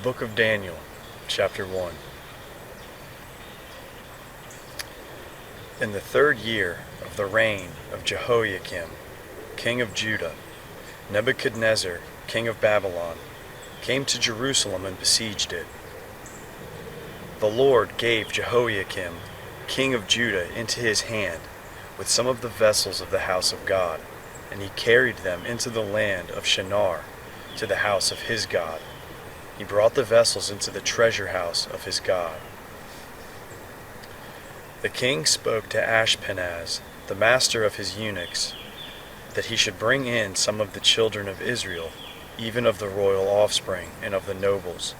Book of Daniel, chapter 1. In the 3rd year of the reign of Jehoiakim, king of Judah, Nebuchadnezzar, king of Babylon, came to Jerusalem and besieged it. The Lord gave Jehoiakim, king of Judah, into his hand with some of the vessels of the house of God, and he carried them into the land of Shinar, to the house of his God. He brought the vessels into the treasure house of his God. The king spoke to Ashpenaz, the master of his eunuchs, that he should bring in some of the children of Israel, even of the royal offspring and of the nobles,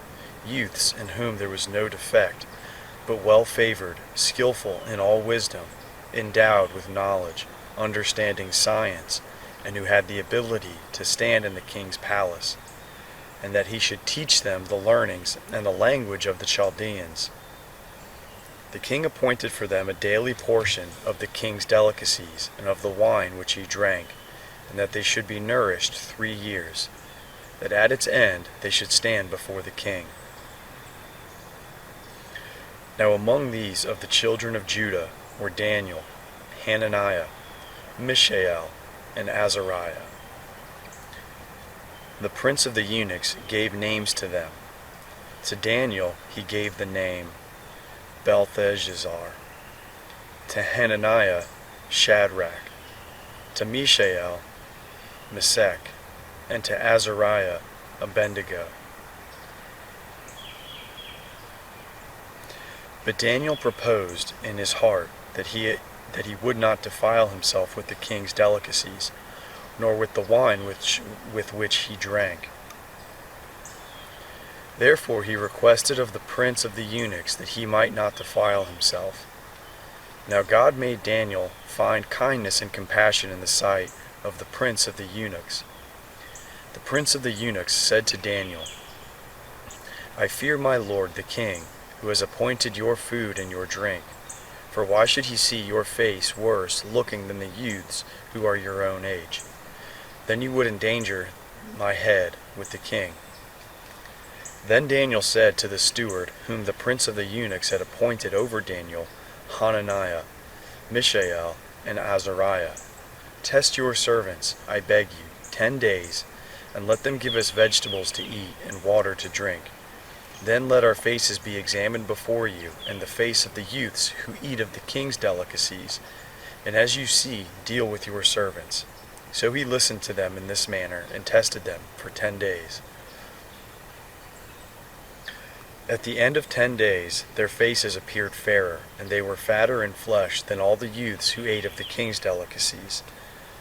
youths in whom there was no defect, but well-favored, skillful in all wisdom, endowed with knowledge, understanding science, and who had the ability to stand in the king's palace, and that he should teach them the learnings and the language of the Chaldeans. The king appointed for them a daily portion of the king's delicacies and of the wine which he drank, and that they should be nourished 3 years, that at its end they should stand before the king. Now among these of the children of Judah were Daniel, Hananiah, Mishael, and Azariah. The prince of the eunuchs gave names to them. To Daniel he gave the name Belteshazzar, to Hananiah Shadrach, to Mishael Meshach, and to Azariah Abednego. But Daniel proposed in his heart that he would not defile himself with the king's delicacies, nor with the wine with which he drank. Therefore he requested of the prince of the eunuchs that he might not defile himself. Now God made Daniel find kindness and compassion in the sight of the prince of the eunuchs. The prince of the eunuchs said to Daniel, I fear my lord the king, who has appointed your food and your drink. For why should he see your face worse looking than the youths who are your own age? Then you would endanger my head with the king. Then Daniel said to the steward, whom the prince of the eunuchs had appointed over Daniel, Hananiah, Mishael, and Azariah, Test your servants, I beg you, 10 days, and let them give us vegetables to eat and water to drink. Then let our faces be examined before you, and the face of the youths who eat of the king's delicacies, and as you see, deal with your servants. So he listened to them in this manner, and tested them for 10 days. At the end of 10 days, their faces appeared fairer, and they were fatter in flesh than all the youths who ate of the king's delicacies.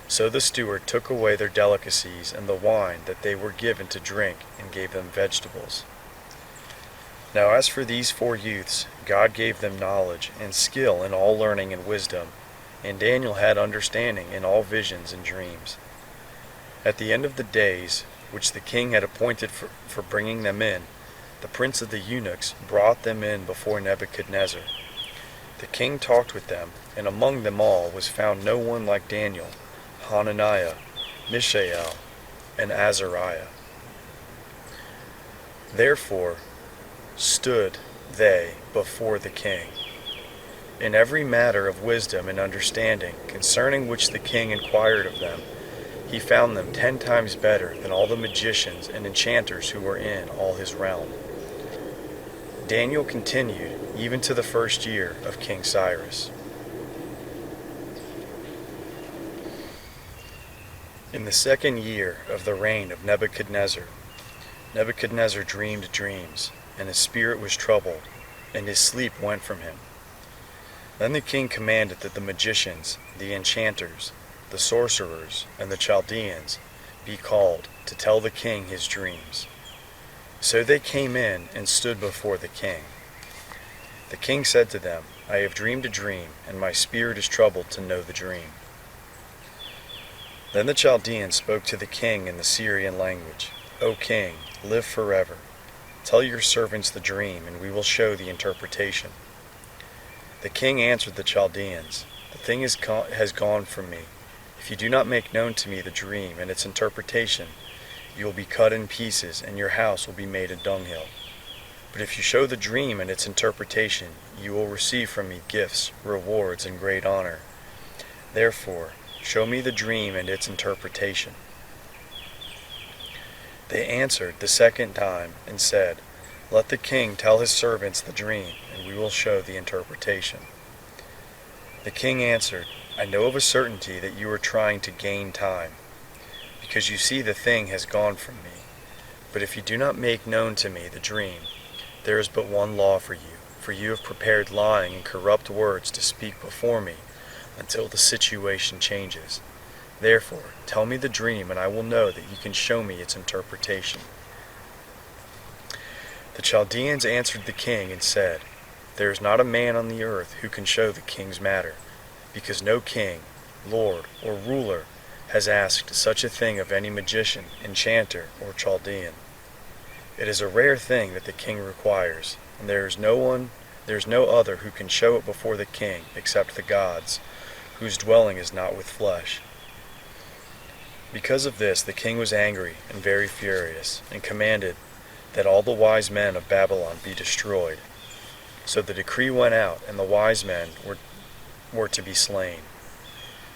So the steward took away their delicacies and the wine that they were given to drink, and gave them vegetables. Now as for these 4 youths, God gave them knowledge and skill in all learning and wisdom, and Daniel had understanding in all visions and dreams. At the end of the days, which the king had appointed for bringing them in, the prince of the eunuchs brought them in before Nebuchadnezzar. The king talked with them, and among them all was found no one like Daniel, Hananiah, Mishael, and Azariah. Therefore stood they before the king. In every matter of wisdom and understanding, concerning which the king inquired of them, he found them 10 times better than all the magicians and enchanters who were in all his realm. Daniel continued even to the 1st year of King Cyrus. In the 2nd year of the reign of Nebuchadnezzar, Nebuchadnezzar dreamed dreams, and his spirit was troubled, and his sleep went from him. Then the king commanded that the magicians, the enchanters, the sorcerers, and the Chaldeans be called to tell the king his dreams. So they came in and stood before the king. The king said to them, I have dreamed a dream, and my spirit is troubled to know the dream. Then the Chaldeans spoke to the king in the Syrian language, O king, live forever. Tell your servants the dream, and we will show the interpretation. The king answered the Chaldeans, The thing has gone from me. If you do not make known to me the dream and its interpretation, you will be cut in pieces, and your house will be made a dunghill. But if you show the dream and its interpretation, you will receive from me gifts, rewards, and great honor. Therefore, show me the dream and its interpretation." They answered the second time and said, "Let the king tell his servants the dream, and we will show the interpretation." The king answered, "I know of a certainty that you are trying to gain time, because you see the thing has gone from me. But if you do not make known to me the dream, there is but one law for you have prepared lying and corrupt words to speak before me until the situation changes. Therefore, tell me the dream, and I will know that you can show me its interpretation." The Chaldeans answered the king and said, "There is not a man on the earth who can show the king's matter, because no king, lord, or ruler has asked such a thing of any magician, enchanter, or Chaldean. It is a rare thing that the king requires, and there is no other who can show it before the king except the gods, whose dwelling is not with flesh." Because of this the king was angry and very furious, and commanded that all the wise men of Babylon be destroyed. So the decree went out, and the wise men were to be slain.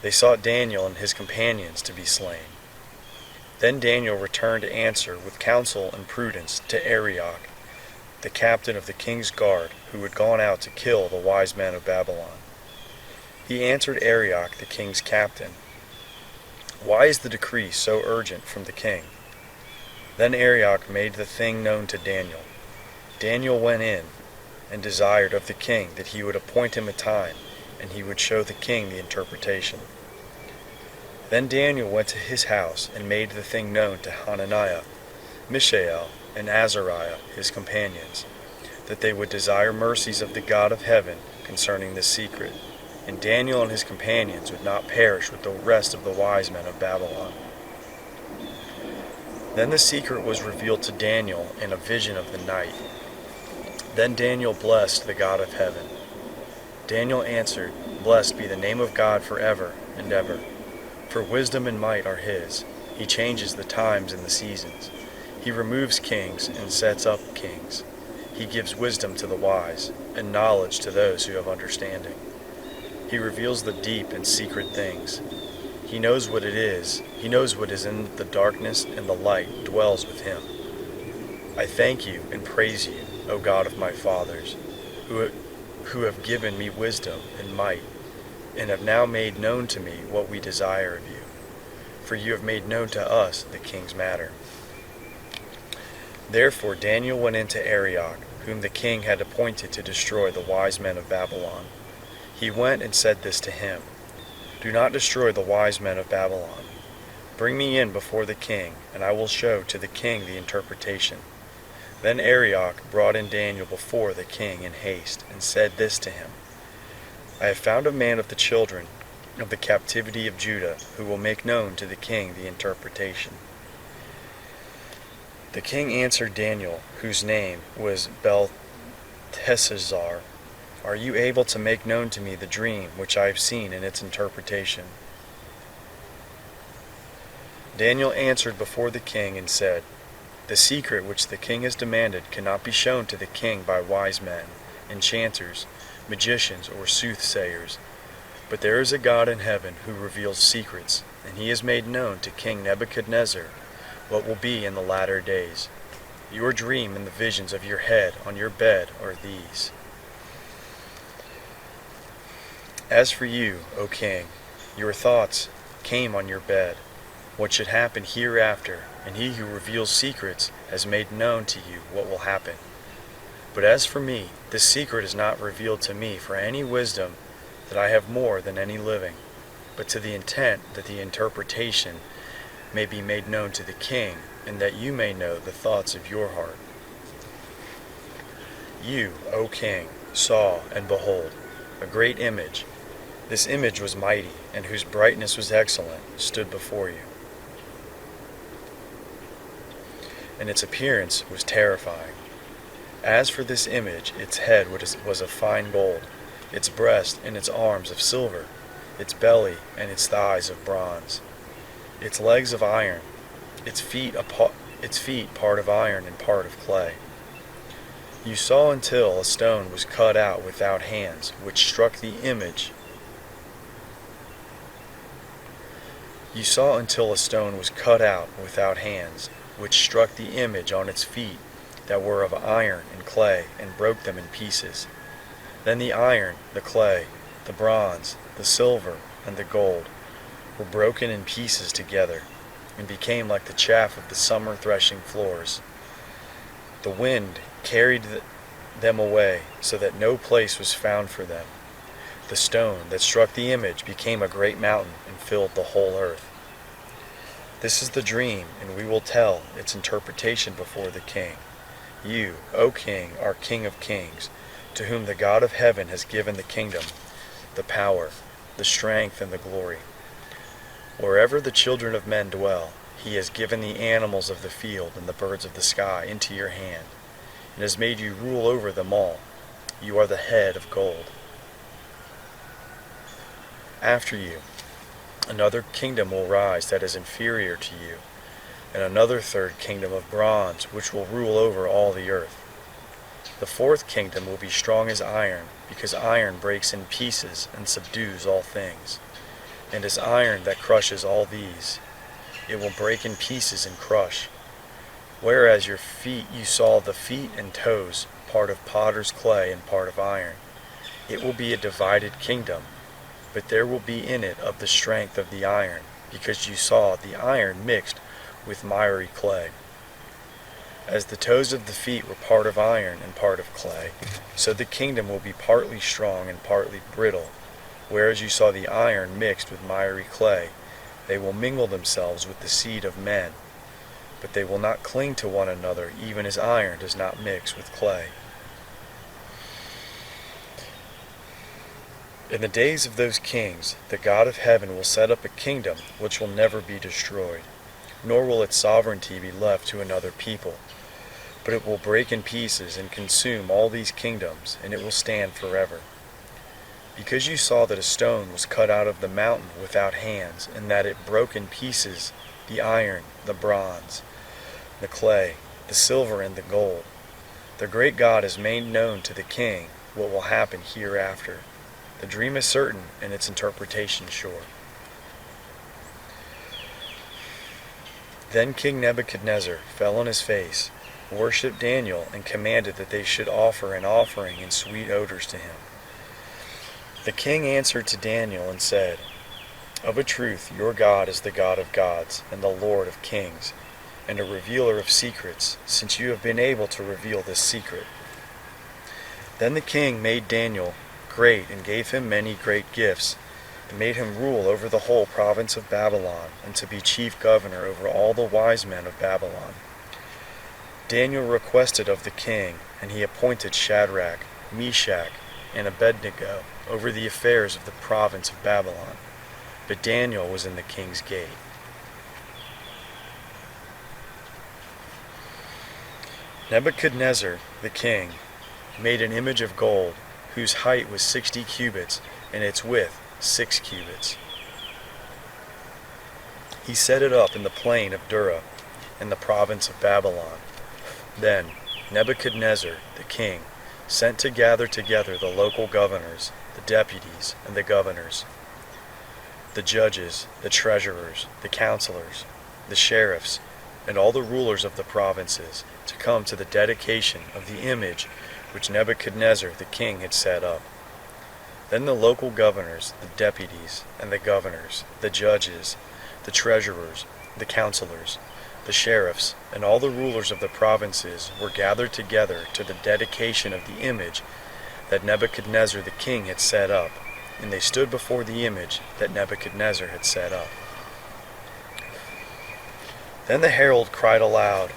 They sought Daniel and his companions to be slain. Then Daniel returned to answer with counsel and prudence to Arioch, the captain of the king's guard, who had gone out to kill the wise men of Babylon. He answered Arioch, the king's captain, "Why is the decree so urgent from the king?" Then Arioch made the thing known to Daniel. Daniel went in and desired of the king that he would appoint him a time, and he would show the king the interpretation. Then Daniel went to his house and made the thing known to Hananiah, Mishael, and Azariah, his companions, that they would desire mercies of the God of heaven concerning this secret, and Daniel and his companions would not perish with the rest of the wise men of Babylon. Then the secret was revealed to Daniel in a vision of the night. Then Daniel blessed the God of heaven. Daniel answered, "Blessed be the name of God forever and ever. For wisdom and might are his. He changes the times and the seasons. He removes kings and sets up kings. He gives wisdom to the wise, and knowledge to those who have understanding. He reveals the deep and secret things. He knows what it is. He knows what is in the darkness, and the light dwells with him. I thank you and praise you, O God of my fathers, who have given me wisdom and might, and have now made known to me what we desire of you. For you have made known to us the king's matter." Therefore Daniel went into Arioch, whom the king had appointed to destroy the wise men of Babylon. He went and said this to him, "Do not destroy the wise men of Babylon. Bring me in before the king, and I will show to the king the interpretation." Then Arioch brought in Daniel before the king in haste, and said this to him, "I have found a man of the children of the captivity of Judah, who will make known to the king the interpretation." The king answered Daniel, whose name was Belteshazzar, "Are you able to make known to me the dream which I have seen in its interpretation?" Daniel answered before the king and said, "The secret which the king has demanded cannot be shown to the king by wise men, enchanters, magicians, or soothsayers. But there is a God in heaven who reveals secrets, and he has made known to King Nebuchadnezzar what will be in the latter days. Your dream and the visions of your head on your bed are these. As for you, O king, your thoughts came on your bed, what should happen hereafter, and he who reveals secrets has made known to you what will happen. But as for me, this secret is not revealed to me for any wisdom that I have more than any living, but to the intent that the interpretation may be made known to the king, and that you may know the thoughts of your heart. You, O king, saw, and behold, a great image. This image was mighty, and whose brightness was excellent, stood before you. And its appearance was terrifying. As for this image, its head was of fine gold, its breast and its arms of silver, its belly and its thighs of bronze, its legs of iron, its feet part of iron and part of clay. You saw until a stone was cut out without hands, which struck the image. You saw until a stone was cut out without hands, which struck the image on its feet that were of iron and clay, and broke them in pieces. Then the iron, the clay, the bronze, the silver, and the gold were broken in pieces together, and became like the chaff of the summer threshing floors. The wind carried them away, so that no place was found for them. The stone that struck the image became a great mountain and filled the whole earth. This is the dream, and we will tell its interpretation before the king. You, O king, are King of kings, to whom the God of heaven has given the kingdom, the power, the strength, and the glory. Wherever the children of men dwell, he has given the animals of the field and the birds of the sky into your hand, and has made you rule over them all. You are the head of gold. After you, another kingdom will rise that is inferior to you, and another third kingdom of bronze, which will rule over all the earth. The fourth kingdom will be strong as iron, because iron breaks in pieces and subdues all things. And as iron that crushes all these, it will break in pieces and crush. Whereas your feet, you saw the feet and toes, part of potter's clay and part of iron. It will be a divided kingdom, but there will be in it of the strength of the iron, because you saw the iron mixed with miry clay. As the toes of the feet were part of iron and part of clay, so the kingdom will be partly strong and partly brittle. Whereas you saw the iron mixed with miry clay, they will mingle themselves with the seed of men, but they will not cling to one another, even as iron does not mix with clay. In the days of those kings, the God of heaven will set up a kingdom which will never be destroyed, nor will its sovereignty be left to another people. But it will break in pieces and consume all these kingdoms, and it will stand forever. Because you saw that a stone was cut out of the mountain without hands, and that it broke in pieces the iron, the bronze, the clay, the silver, and the gold, the great God has made known to the king what will happen hereafter. The dream is certain, and its interpretation sure. Then King Nebuchadnezzar fell on his face, worshipped Daniel, and commanded that they should offer an offering and sweet odors to him. The king answered to Daniel and said, Of a truth, your God is the God of gods and the Lord of kings, and a revealer of secrets, since you have been able to reveal this secret. Then the king made Daniel great and gave him many great gifts, and made him rule over the whole province of Babylon, and to be chief governor over all the wise men of Babylon. Daniel requested of the king, and he appointed Shadrach, Meshach, and Abednego over the affairs of the province of Babylon. But Daniel was in the king's gate. Nebuchadnezzar, the king, made an image of gold, whose height was 60 cubits, and its width 6 cubits. He set it up in the plain of Dura, in the province of Babylon. Then Nebuchadnezzar, the king, sent to gather together the local governors, the deputies, and the governors, the judges, the treasurers, the counselors, the sheriffs, and all the rulers of the provinces, to come to the dedication of the image which Nebuchadnezzar the king had set up. Then the local governors, the deputies, and the governors, the judges, the treasurers, the counselors, the sheriffs, and all the rulers of the provinces were gathered together to the dedication of the image that Nebuchadnezzar the king had set up, and they stood before the image that Nebuchadnezzar had set up. Then the herald cried aloud,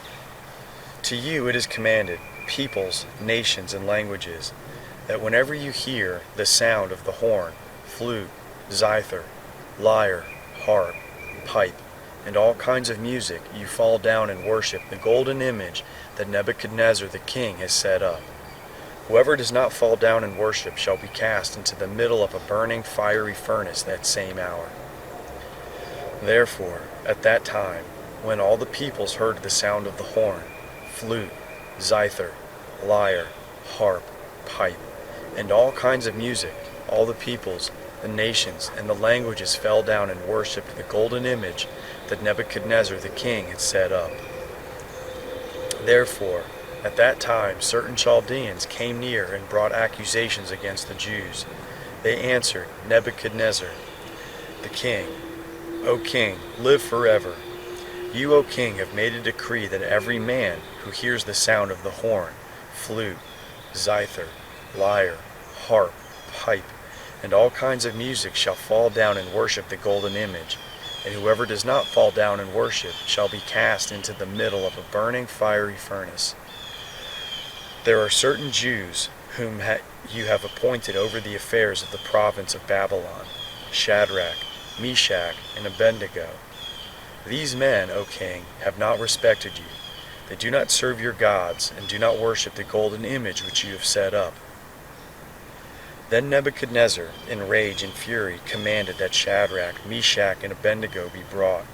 To you it is commanded, peoples, nations, and languages, that whenever you hear the sound of the horn, flute, zither, lyre, harp, pipe, and all kinds of music, you fall down and worship the golden image that Nebuchadnezzar the king has set up. Whoever does not fall down and worship shall be cast into the middle of a burning fiery furnace that same hour. Therefore, at that time, when all the peoples heard the sound of the horn, flute, zither, lyre, harp, pipe, and all kinds of music. All the peoples, the nations, and the languages fell down and worshipped the golden image that Nebuchadnezzar the king had set up. Therefore, at that time certain Chaldeans came near and brought accusations against the Jews. They answered Nebuchadnezzar the king, O king, live forever. You, O king, have made a decree that every man who hears the sound of the horn, flute, zither, lyre, harp, pipe, and all kinds of music shall fall down and worship the golden image, and whoever does not fall down and worship shall be cast into the middle of a burning fiery furnace. There are certain Jews whom you have appointed over the affairs of the province of Babylon, Shadrach, Meshach, and Abednego. These men, O king, have not respected you. They do not serve your gods, and do not worship the golden image which you have set up. Then Nebuchadnezzar, in rage and fury, commanded that Shadrach, Meshach, and Abednego be brought.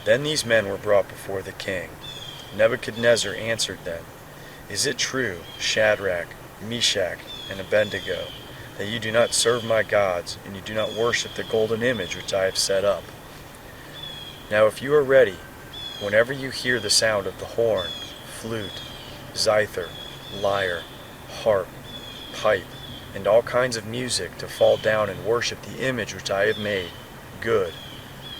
Then these men were brought before the king. Nebuchadnezzar answered them, Is it true, Shadrach, Meshach, and Abednego, that you do not serve my gods, and you do not worship the golden image which I have set up? Now if you are ready, whenever you hear the sound of the horn, flute, zither, lyre, harp, pipe, and all kinds of music, to fall down and worship the image which I have made, good.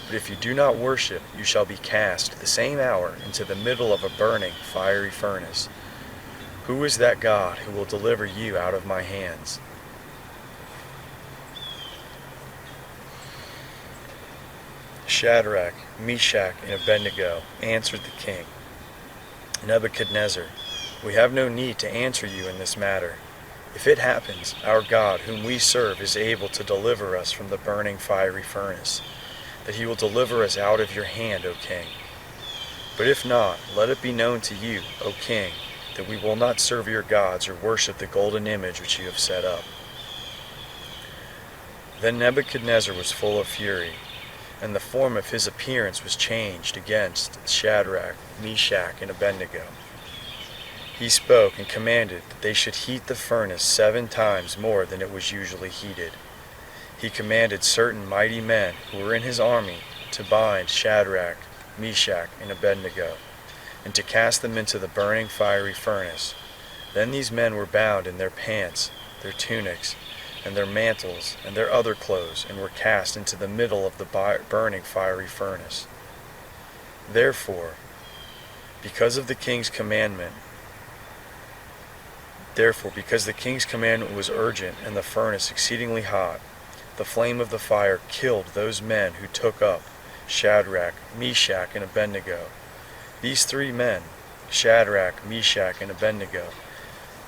But if you do not worship, you shall be cast the same hour into the middle of a burning fiery furnace. Who is that God who will deliver you out of my hands? Shadrach, Meshach, and Abednego answered the king, Nebuchadnezzar, we have no need to answer you in this matter. If it happens, our God, whom we serve, is able to deliver us from the burning fiery furnace, that he will deliver us out of your hand, O king. But if not, let it be known to you, O king, that we will not serve your gods or worship the golden image which you have set up. Then Nebuchadnezzar was full of fury, and the form of his appearance was changed against Shadrach, Meshach, and Abednego. He spoke and commanded that they should heat the furnace 7 times more than it was usually heated. He commanded certain mighty men who were in his army to bind Shadrach, Meshach, and Abednego, and to cast them into the burning fiery furnace. Then these men were bound in their pants, their tunics, and their mantles, and their other clothes, and were cast into the middle of the burning fiery furnace. Therefore, because the king's commandment was urgent, and the furnace exceedingly hot, the flame of the fire killed those men who took up Shadrach, Meshach, and Abednego. These 3 men, Shadrach, Meshach, and Abednego,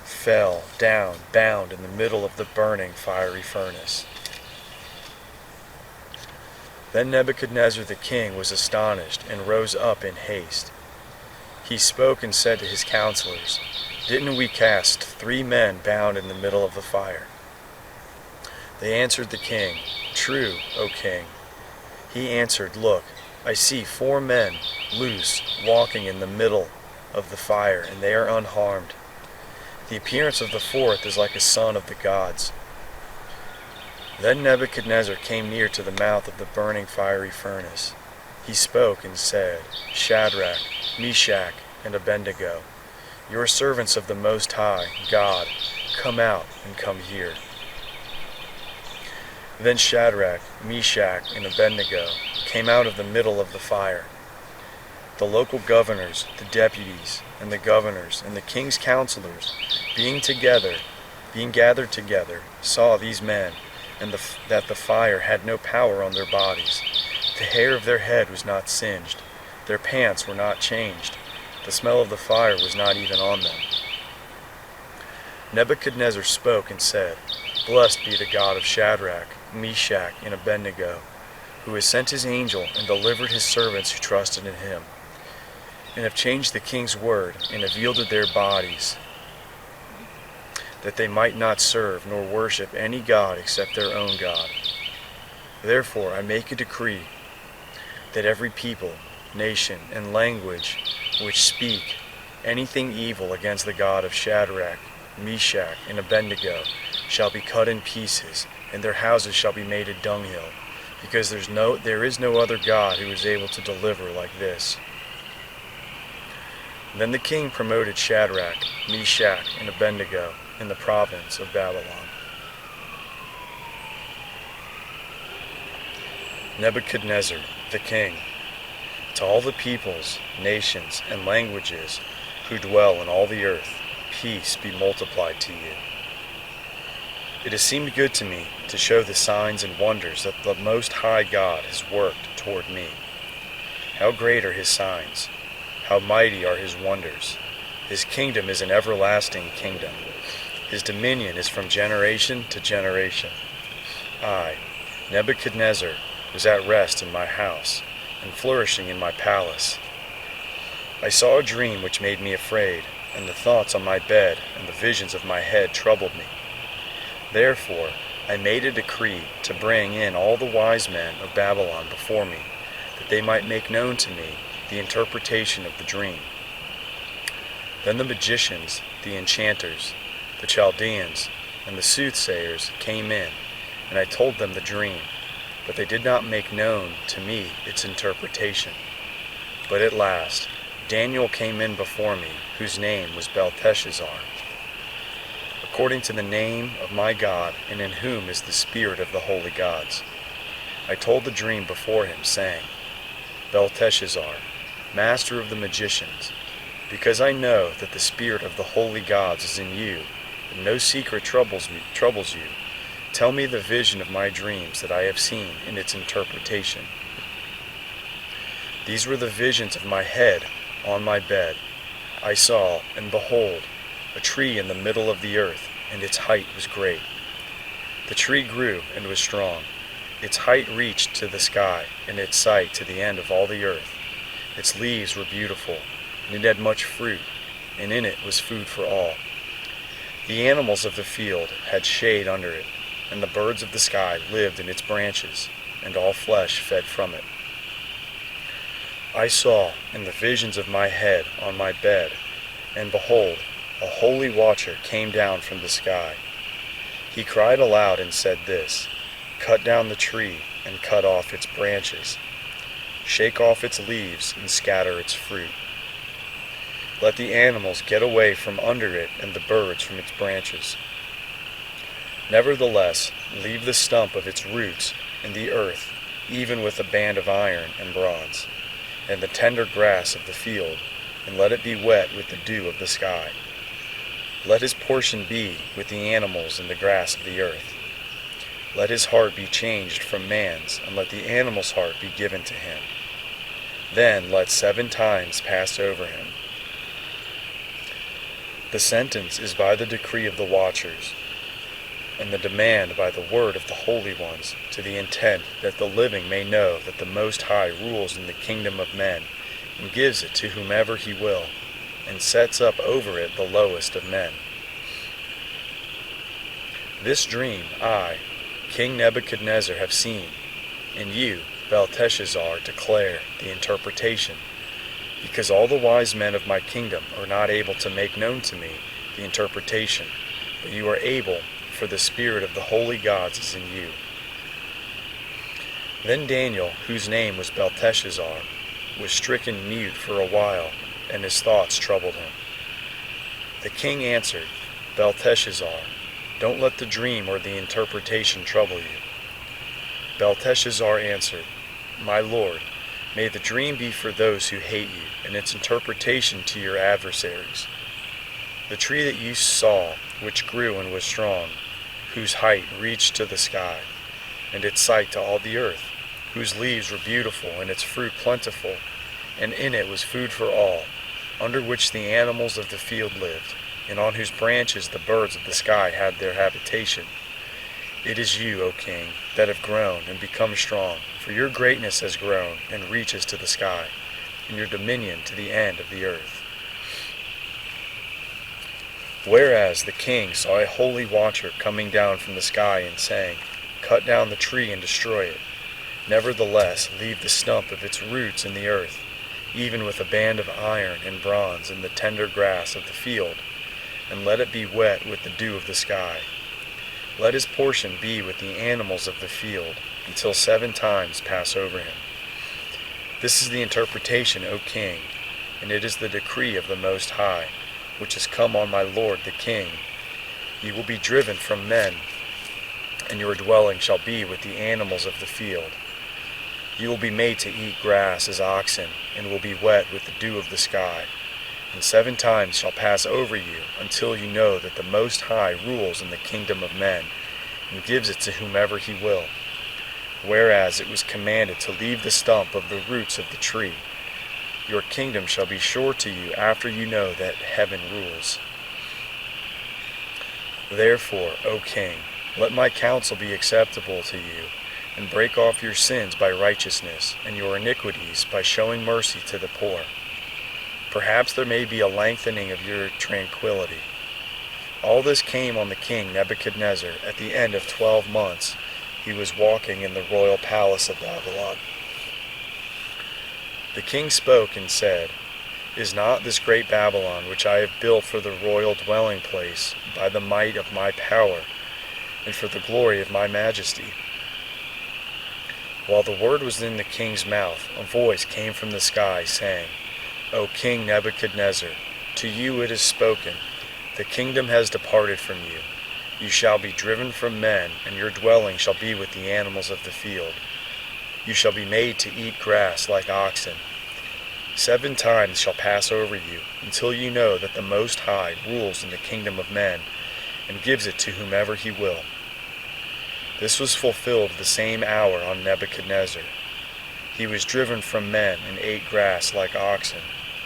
fell down bound in the middle of the burning fiery furnace. Then Nebuchadnezzar the king was astonished and rose up in haste. He spoke and said to his counselors, Didn't we cast 3 men bound in the middle of the fire? They answered the king, True, O king. He answered, Look, I see 4 men loose walking in the middle of the fire, and they are unharmed. The appearance of the 4th is like a son of the gods. Then Nebuchadnezzar came near to the mouth of the burning fiery furnace. He spoke and said, Shadrach, Meshach, and Abednego, you are servants of the Most High, God, come out and come here. Then Shadrach, Meshach, and Abednego came out of the middle of the fire. The local governors, the deputies, and the governors, and the king's counselors, being gathered together, saw these men, and that the fire had no power on their bodies. The hair of their head was not singed, their pants were not changed, the smell of the fire was not even on them. Nebuchadnezzar spoke and said, Blessed be the God of Shadrach, Meshach, and Abednego, who has sent his angel and delivered his servants who trusted in him, and have changed the king's word, and have yielded their bodies, that they might not serve nor worship any god except their own God. Therefore I make a decree that every people, nation, and language which speak anything evil against the God of Shadrach, Meshach, and Abednego shall be cut in pieces, and their houses shall be made a dunghill, because there is no other God who is able to deliver like this. Then the king promoted Shadrach, Meshach, and Abednego in the province of Babylon. Nebuchadnezzar, the king, to all the peoples, nations, and languages who dwell in all the earth, peace be multiplied to you. It has seemed good to me to show the signs and wonders that the Most High God has worked toward me. How great are his signs! How mighty are his wonders! His kingdom is an everlasting kingdom. His dominion is from generation to generation. I, Nebuchadnezzar, was at rest in my house, and flourishing in my palace. I saw a dream which made me afraid, and the thoughts on my bed and the visions of my head troubled me. Therefore I made a decree to bring in all the wise men of Babylon before me, that they might make known to me the interpretation of the dream. Then the magicians, the enchanters, the Chaldeans, and the soothsayers came in, and I told them the dream, but they did not make known to me its interpretation. But at last Daniel came in before me, whose name was Belteshazzar, according to the name of my God, and in whom is the spirit of the holy gods. I told the dream before him, saying, Belteshazzar, master of the magicians, because I know that the spirit of the holy gods is in you, and no secret troubles you, tell me the vision of my dreams that I have seen in its interpretation. These were the visions of my head on my bed. I saw, and behold, a tree in the middle of the earth, and its height was great. The tree grew and was strong. Its height reached to the sky, and its sight to the end of all the earth. Its leaves were beautiful, and it had much fruit, and in it was food for all. The animals of the field had shade under it, and the birds of the sky lived in its branches, and all flesh fed from it. I saw in the visions of my head on my bed, and behold, a holy watcher came down from the sky. He cried aloud and said this, Cut down the tree, and cut off its branches. Shake off its leaves, and scatter its fruit. Let the animals get away from under it, and the birds from its branches. Nevertheless, leave the stump of its roots in the earth, even with a band of iron and bronze, and the tender grass of the field, and let it be wet with the dew of the sky. Let his portion be with the animals and the grass of the earth. Let his heart be changed from man's, and let the animal's heart be given to him. Then let 7 times pass over him. The sentence is by the decree of the watchers, and the demand by the word of the holy ones, to the intent that the living may know that the Most High rules in the kingdom of men, and gives it to whomever he will, and sets up over it the lowest of men. This dream I, King Nebuchadnezzar, have seen, and you, Belteshazzar, declare the interpretation, because all the wise men of my kingdom are not able to make known to me the interpretation, but you are able, for the spirit of the holy gods is in you. Then Daniel, whose name was Belteshazzar, was stricken mute for a while, and his thoughts troubled him. The king answered, Belteshazzar, don't let the dream or the interpretation trouble you. Belteshazzar answered, My lord, may the dream be for those who hate you, and its interpretation to your adversaries. The tree that you saw, which grew and was strong, whose height reached to the sky, and its sight to all the earth, whose leaves were beautiful and its fruit plentiful, and in it was food for all, under which the animals of the field lived, and on whose branches the birds of the sky had their habitation. It is you, O king, that have grown and become strong, for your greatness has grown and reaches to the sky, and your dominion to the end of the earth. Whereas the king saw a holy watcher coming down from the sky and saying, Cut down the tree and destroy it. Nevertheless, leave the stump of its roots in the earth, even with a band of iron and bronze and the tender grass of the field, and let it be wet with the dew of the sky. Let his portion be with the animals of the field, until 7 times pass over him. This is the interpretation, O king, and it is the decree of the Most High, which has come on my lord the king. You will be driven from men, and your dwelling shall be with the animals of the field. You will be made to eat grass as oxen, and will be wet with the dew of the sky. And 7 times shall pass over you, until you know that the Most High rules in the kingdom of men, and gives it to whomever he will. Whereas it was commanded to leave the stump of the roots of the tree, your kingdom shall be sure to you after you know that heaven rules. Therefore, O king, let my counsel be acceptable to you, and break off your sins by righteousness, and your iniquities by showing mercy to the poor. Perhaps there may be a lengthening of your tranquility. All this came on the king Nebuchadnezzar at the end of 12 months. He was walking in the royal palace of Babylon. The king spoke and said, Is not this great Babylon, which I have built for the royal dwelling place, by the might of my power, and for the glory of my majesty? While the word was in the king's mouth, a voice came from the sky, saying, O King Nebuchadnezzar, to you it is spoken, the kingdom has departed from you. You shall be driven from men, and your dwelling shall be with the animals of the field. You shall be made to eat grass like oxen. 7 times shall pass over you, until you know that the Most High rules in the kingdom of men, and gives it to whomever he will. This was fulfilled the same hour on Nebuchadnezzar. He was driven from men and ate grass like oxen,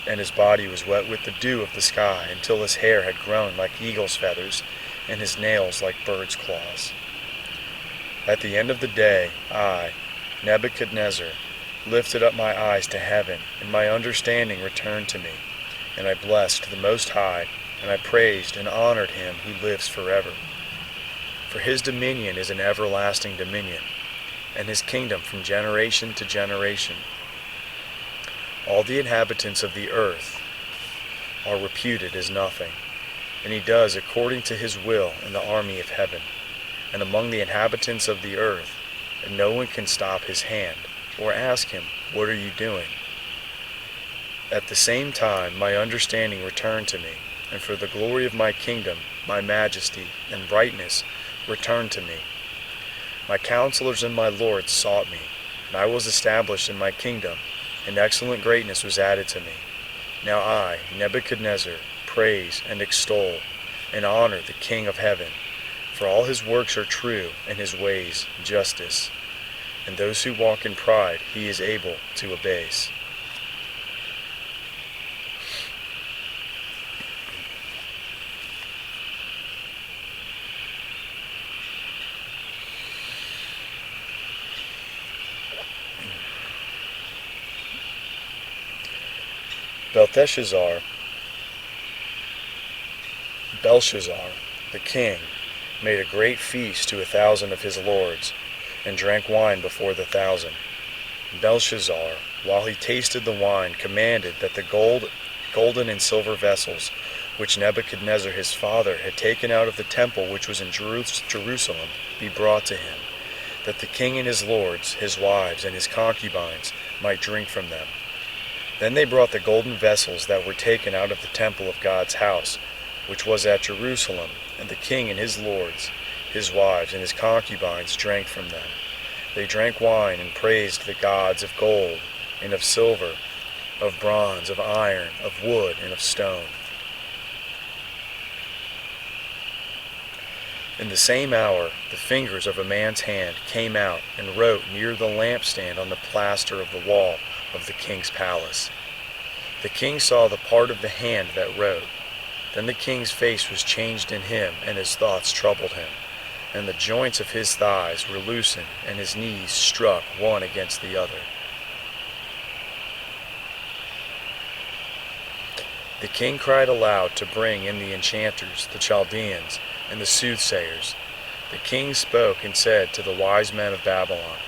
and his body was wet with the dew of the sky until his hair had grown like eagle's feathers, and his nails like birds' claws. At the end of the day, I, Nebuchadnezzar, lifted up my eyes to heaven, and my understanding returned to me, and I blessed the Most High, and I praised and honored him who lives forever. For his dominion is an everlasting dominion, and his kingdom from generation to generation. All the inhabitants of the earth are reputed as nothing, and he does according to his will in the army of heaven, and among the inhabitants of the earth, and no one can stop his hand, or ask him, What are you doing? At the same time my understanding returned to me, and for the glory of my kingdom, my majesty, and brightness returned to me. My counselors and my lords sought me, and I was established in my kingdom, and excellent greatness was added to me. Now I, Nebuchadnezzar, praise and extol and honor the King of heaven, for all his works are true, and his ways justice, and those who walk in pride he is able to abase. Belshazzar, the king, made a great feast to 1,000 of his lords, and drank wine before the 1,000. Belshazzar, while he tasted the wine, commanded that the golden and silver vessels, which Nebuchadnezzar his father had taken out of the temple which was in Jerusalem, be brought to him, that the king and his lords, his wives, and his concubines might drink from them. Then they brought the golden vessels that were taken out of the temple of God's house, which was at Jerusalem, and the king and his lords, his wives, and his concubines drank from them. They drank wine and praised the gods of gold, and of silver, of bronze, of iron, of wood, and of stone. In the same hour, the fingers of a man's hand came out and wrote near the lampstand on the plaster of the wall of the king's palace. The king saw the part of the hand that wrote. Then the king's face was changed in him, and his thoughts troubled him. And the joints of his thighs were loosened, and his knees struck one against the other. The king cried aloud to bring in the enchanters, the Chaldeans, and the soothsayers. The king spoke and said to the wise men of Babylon,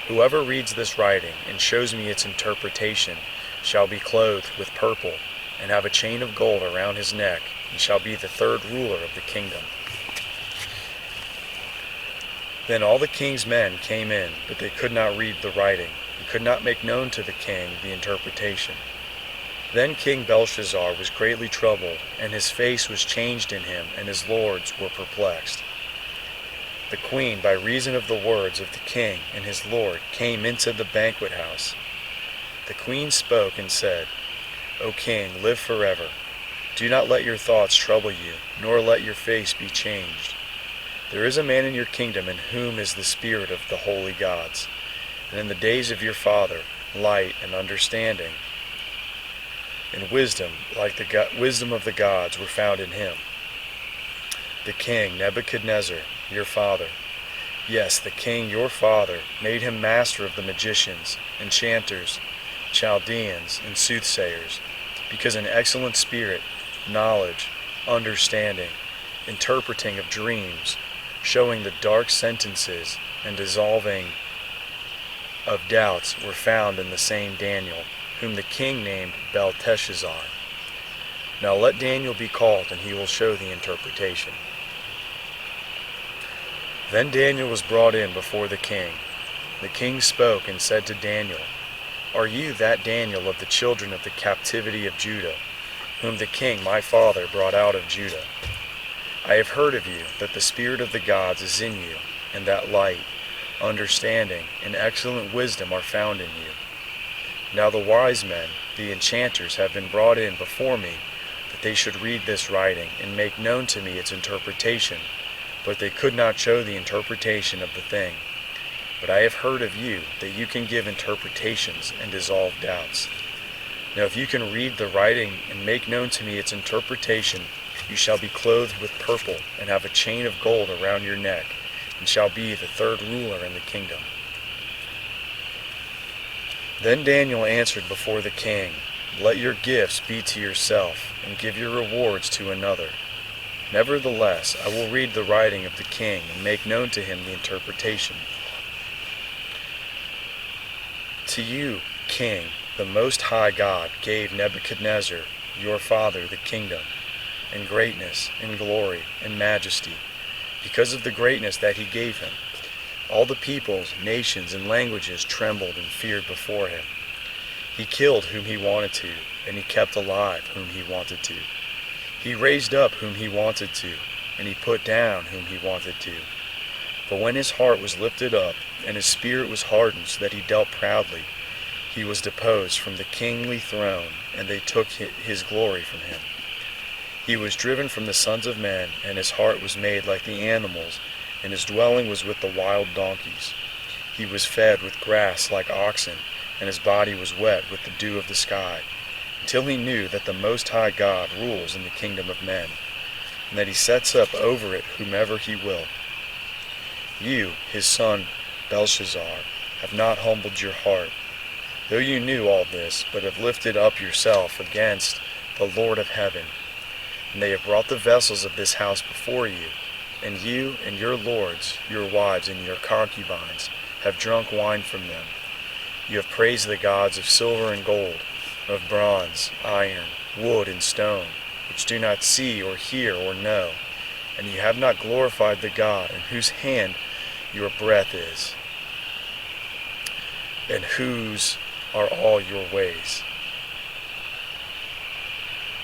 Whoever reads this writing and shows me its interpretation shall be clothed with purple, and have a chain of gold around his neck, and shall be the third ruler of the kingdom. Then all the king's men came in, but they could not read the writing, and could not make known to the king the interpretation. Then King Belshazzar was greatly troubled, and his face was changed in him, and his lords were perplexed. The queen, by reason of the words of the king and his lord, came into the banquet house. The queen spoke and said, O king, live forever. Do not let your thoughts trouble you, nor let your face be changed. There is a man in your kingdom in whom is the spirit of the holy gods, and in the days of your father, light and understanding and wisdom, like the wisdom of the gods, were found in him. The king, Nebuchadnezzar, your father, yes, the king your father, made him master of the magicians, enchanters, Chaldeans, and soothsayers, because an excellent spirit, knowledge, understanding, interpreting of dreams, showing the dark sentences, and dissolving of doubts were found in the same Daniel, whom the king named Belteshazzar. Now let Daniel be called, and he will show the interpretation. Then Daniel was brought in before the king. The king spoke and said to Daniel, Are you that Daniel of the children of the captivity of Judah, whom the king my father brought out of Judah? I have heard of you, that the spirit of the gods is in you, and that light, understanding, and excellent wisdom are found in you. Now the wise men, the enchanters, have been brought in before me, that they should read this writing, and make known to me its interpretation, but they could not show the interpretation of the thing. But I have heard of you, that you can give interpretations and dissolve doubts. Now if you can read the writing and make known to me its interpretation, you shall be clothed with purple, and have a chain of gold around your neck, and shall be the third ruler in the kingdom. Then Daniel answered before the king, Let your gifts be to yourself, and give your rewards to another. Nevertheless, I will read the writing of the king, and make known to him the interpretation. To you, king, the Most High God gave Nebuchadnezzar, your father, the kingdom, and greatness, and glory, and majesty, because of the greatness that he gave him. All the peoples, nations, and languages trembled and feared before him. He killed whom he wanted to, and he kept alive whom he wanted to. He raised up whom he wanted to, and he put down whom he wanted to. But when his heart was lifted up, and his spirit was hardened so that he dealt proudly, he was deposed from the kingly throne, and they took his glory from him. He was driven from the sons of men, and his heart was made like the animals, and his dwelling was with the wild donkeys. He was fed with grass like oxen, and his body was wet with the dew of the sky, until he knew that the Most High God rules in the kingdom of men, and that he sets up over it whomever he will. You, his son Belshazzar, have not humbled your heart, though you knew all this, but have lifted up yourself against the Lord of heaven. And they have brought the vessels of this house before you, and you and your lords, your wives, and your concubines have drunk wine from them. You have praised the gods of silver and gold, of bronze, iron, wood, and stone, which do not see or hear or know, and you have not glorified the God in whose hand your breath is, and whose are all your ways.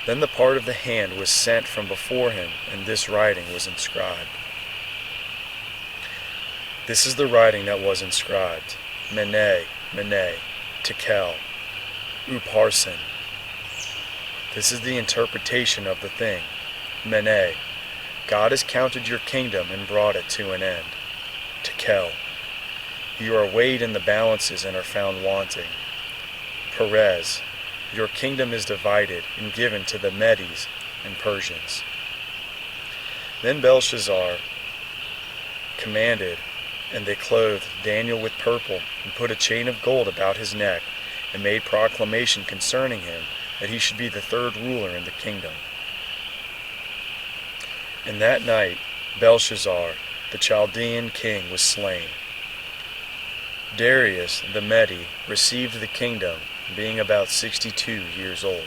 Then the part of the hand was sent from before him, and this writing was inscribed. This is the writing that was inscribed: Mene, Mene, Tekel, Upharsin. This is the interpretation of the thing. Mene, God has counted your kingdom and brought it to an end. Tekel, you are weighed in the balances and are found wanting. Perez, your kingdom is divided and given to the Medes and Persians. Then Belshazzar commanded, and they clothed Daniel with purple, and put a chain of gold about his neck, and made proclamation concerning him, that he should be the third ruler in the kingdom. And that night Belshazzar, the Chaldean king, was slain. Darius the Mede received the kingdom, being about 62 years old.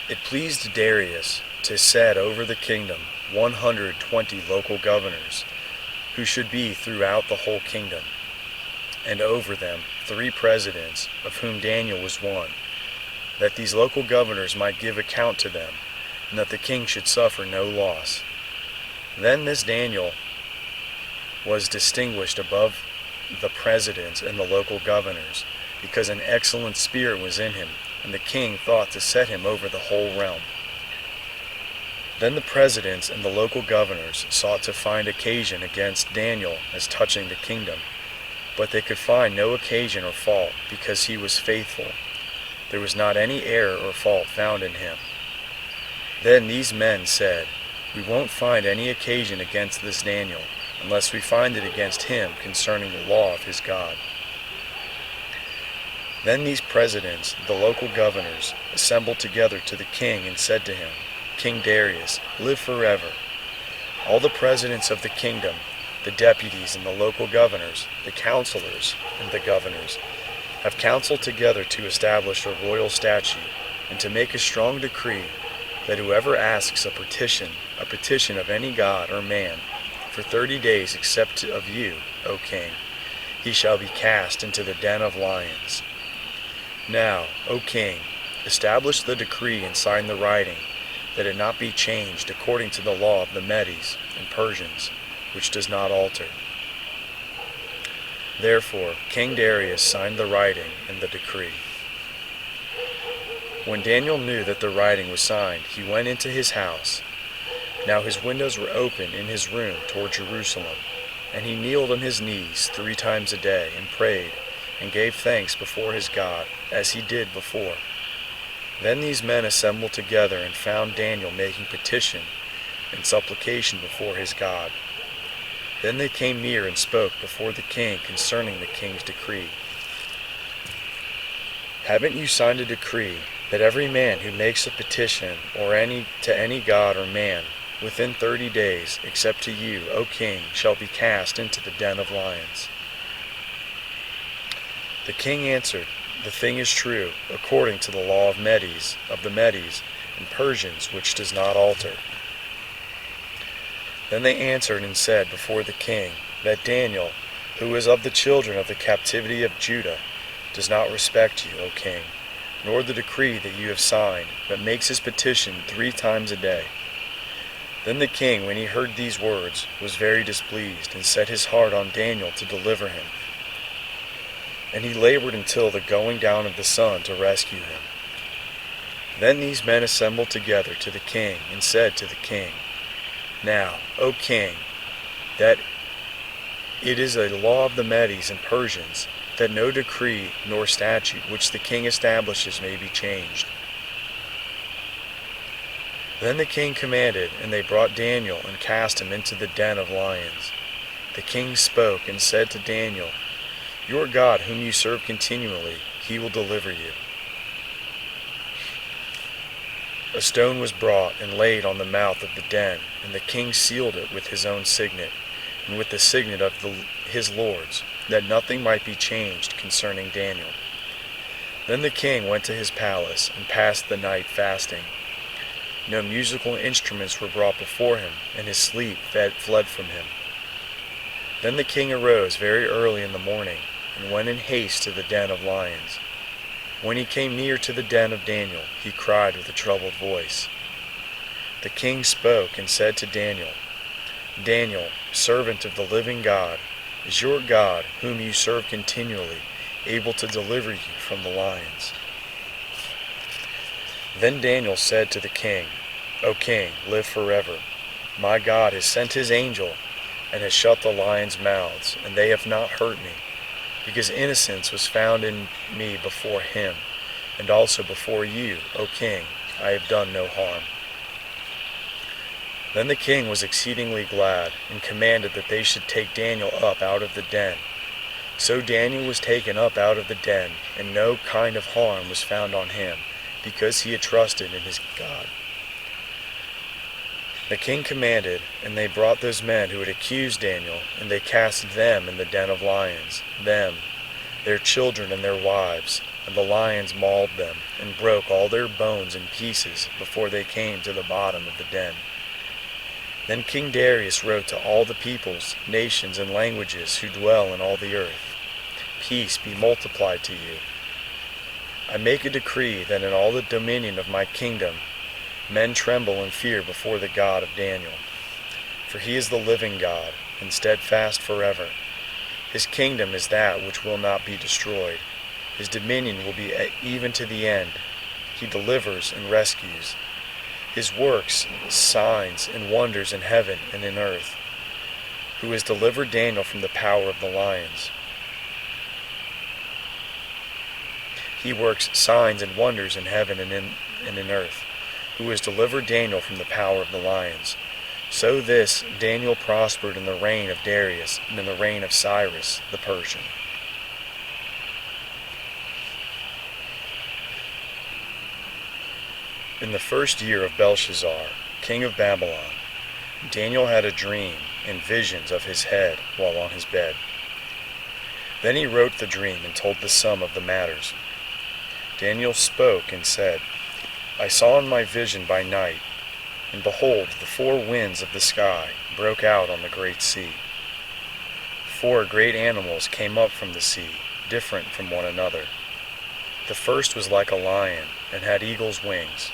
It pleased Darius to set over the kingdom 120 local governors, who should be throughout the whole kingdom, and over them 3 presidents, of whom Daniel was one, that these local governors might give account to them, and that the king should suffer no loss. Then this Daniel was distinguished above the presidents and the local governors, because an excellent spirit was in him, and the king thought to set him over the whole realm. Then the presidents and the local governors sought to find occasion against Daniel as touching the kingdom, but they could find no occasion or fault, because he was faithful. There was not any error or fault found in him. Then these men said, "We won't find any occasion against this Daniel, unless we find it against him concerning the law of his God." Then these presidents, the local governors, assembled together to the king and said to him, "King Darius, live forever. All the presidents of the kingdom, the deputies and the local governors, the counselors and the governors, have counseled together to establish a royal statute and to make a strong decree that whoever asks a petition of any god or man, for 30 days except of you, O king, he shall be cast into the den of lions. Now, O king, establish the decree and sign the writing, that it not be changed according to the law of the Medes and Persians, which does not alter." Therefore King Darius signed the writing and the decree. When Daniel knew that the writing was signed, he went into his house. Now his windows were open in his room toward Jerusalem, and he kneeled on his knees 3 times a day and prayed, and gave thanks before his God, as he did before. Then these men assembled together and found Daniel making petition and supplication before his God. Then they came near and spoke before the king concerning the king's decree. "Haven't you signed a decree that every man who makes a petition to any god or man within 30 days, except to you, O king, shall be cast into the den of lions?" The king answered, "The thing is true, according to the law of the Medes and Persians, which does not alter." Then they answered and said before the king, that Daniel, who is of the children of the captivity of Judah, does not respect you, O king, nor the decree that you have signed, but makes his petition 3 times a day. Then the king, when he heard these words, was very displeased, and set his heart on Daniel to deliver him. And he labored until the going down of the sun to rescue him. Then these men assembled together to the king, and said to the king, "Now, O king, that it is a law of the Medes and Persians, that no decree nor statute which the king establishes may be changed." Then the king commanded, and they brought Daniel and cast him into the den of lions. The king spoke and said to Daniel, "Your God, whom you serve continually, he will deliver you." A stone was brought and laid on the mouth of the den, and the king sealed it with his own signet, and with the signet of his lords, that nothing might be changed concerning Daniel. Then the king went to his palace, and passed the night fasting. No musical instruments were brought before him, and his sleep fled from him. Then the king arose very early in the morning, and went in haste to the den of lions. When he came near to the den of Daniel, he cried with a troubled voice. The king spoke and said to Daniel, "Daniel, servant of the living God, is your God, whom you serve continually, able to deliver you from the lions?" Then Daniel said to the king, "O king, live forever. My God has sent his angel, and has shut the lions' mouths, and they have not hurt me, because innocence was found in me before him, and also before you, O king, I have done no harm." Then the king was exceedingly glad, and commanded that they should take Daniel up out of the den. So Daniel was taken up out of the den, and no kind of harm was found on him, because he had trusted in his God. The king commanded, and they brought those men who had accused Daniel, and they cast them in the den of lions, them, their children and their wives, and the lions mauled them, and broke all their bones in pieces before they came to the bottom of the den. Then King Darius wrote to all the peoples, nations, and languages who dwell in all the earth, Peace be multiplied to you. I make a decree that in all the dominion of my kingdom men tremble and fear before the God of Daniel. For he is the living God, and steadfast forever. His kingdom is that which will not be destroyed. His dominion will be even to the end. He delivers and rescues. His works, signs, and wonders in heaven and in earth. Who has delivered Daniel from the power of the lions. He works signs and wonders in heaven and in earth. Who has delivered Daniel from the power of the lions. So this Daniel prospered in the reign of Darius and in the reign of Cyrus the Persian. In the first year of Belshazzar, king of Babylon, Daniel had a dream and visions of his head while on his bed. Then he wrote the dream and told the sum of the matters. Daniel spoke and said, I saw in my vision by night, and behold, the four winds of the sky broke out on the great sea. 4 great animals came up from the sea, different from one another. The first was like a lion, and had eagle's wings.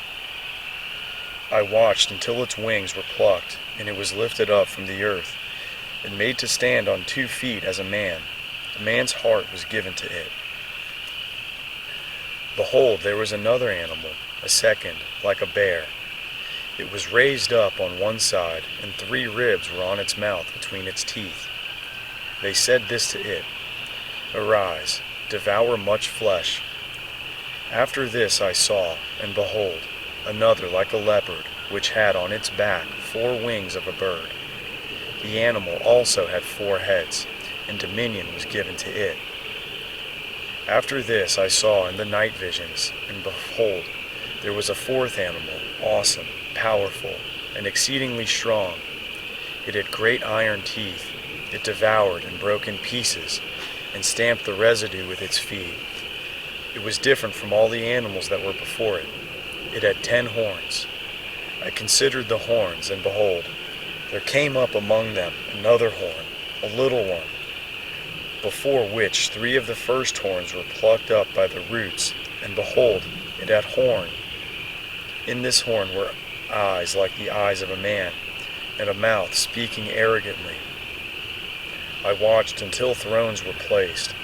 I watched until its wings were plucked, and it was lifted up from the earth, and made to stand on 2 feet as a man. A man's heart was given to it. Behold, there was another animal, a second, like a bear. It was raised up on one side, and 3 ribs were on its mouth between its teeth. They said this to it, Arise, devour much flesh. After this I saw, and behold, another like a leopard, which had on its back 4 wings of a bird. The animal also had 4 heads, and dominion was given to it. After this I saw in the night visions, and behold, there was a 4th animal, awesome, powerful, and exceedingly strong. It had great iron teeth. It devoured and broke in pieces, and stamped the residue with its feet. It was different from all the animals that were before it. It had 10 horns. I considered the horns, and behold, there came up among them another horn, a little one, before which 3 of the first horns were plucked up by the roots, and behold, it had horn. In this horn were eyes like the eyes of a man, and a mouth speaking arrogantly. I watched until thrones were placed,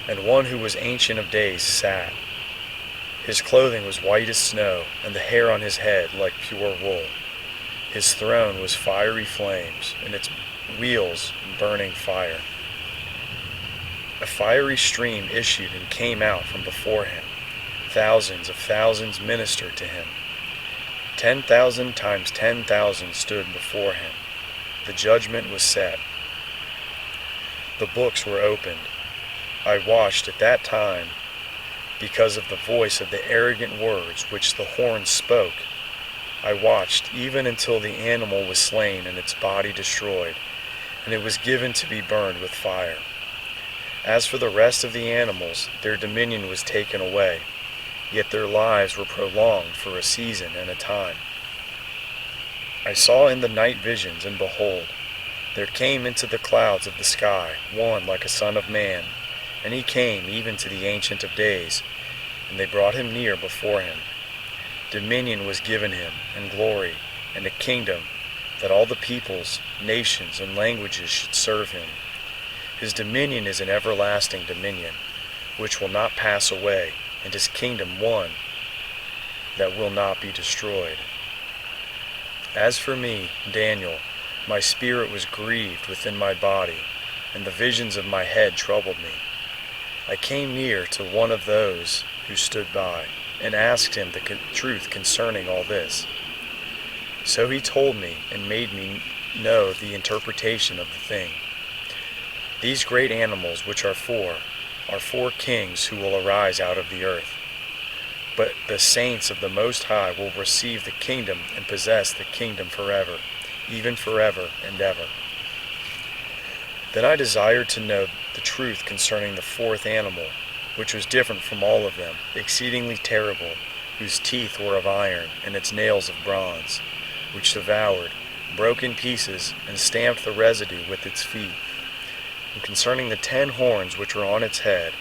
and one who was ancient of days sat. His clothing was white as snow, and the hair on his head like pure wool. His throne was fiery flames, and its wheels burning fire. A fiery stream issued and came out from before him. Thousands of thousands ministered to him. 10,000 times 10,000 stood before him. The judgment was set. The books were opened. I watched at that time because of the voice of the arrogant words which the horns spoke. I watched even until the animal was slain and its body destroyed, and it was given to be burned with fire. As for the rest of the animals, their dominion was taken away, yet their lives were prolonged for a season and a time. I saw in the night visions, and behold, there came into the clouds of the sky one like a son of man, and he came even to the Ancient of Days, and they brought him near before him. Dominion was given him, and glory, and a kingdom, that all the peoples, nations, and languages should serve him. His dominion is an everlasting dominion, which will not pass away, and his kingdom one that will not be destroyed. As for me, Daniel, my spirit was grieved within my body, and the visions of my head troubled me. I came near to one of those who stood by, and asked him the truth concerning all this. So he told me, and made me know the interpretation of the thing. These great animals, which are 4 kings who will arise out of the earth. But the saints of the Most High will receive the kingdom and possess the kingdom forever, even forever and ever. Then I desired to know the truth concerning the fourth animal, which was different from all of them, exceedingly terrible, whose teeth were of iron, and its nails of bronze, which devoured, broke in pieces, and stamped the residue with its feet. And concerning the 10 horns which were on its head,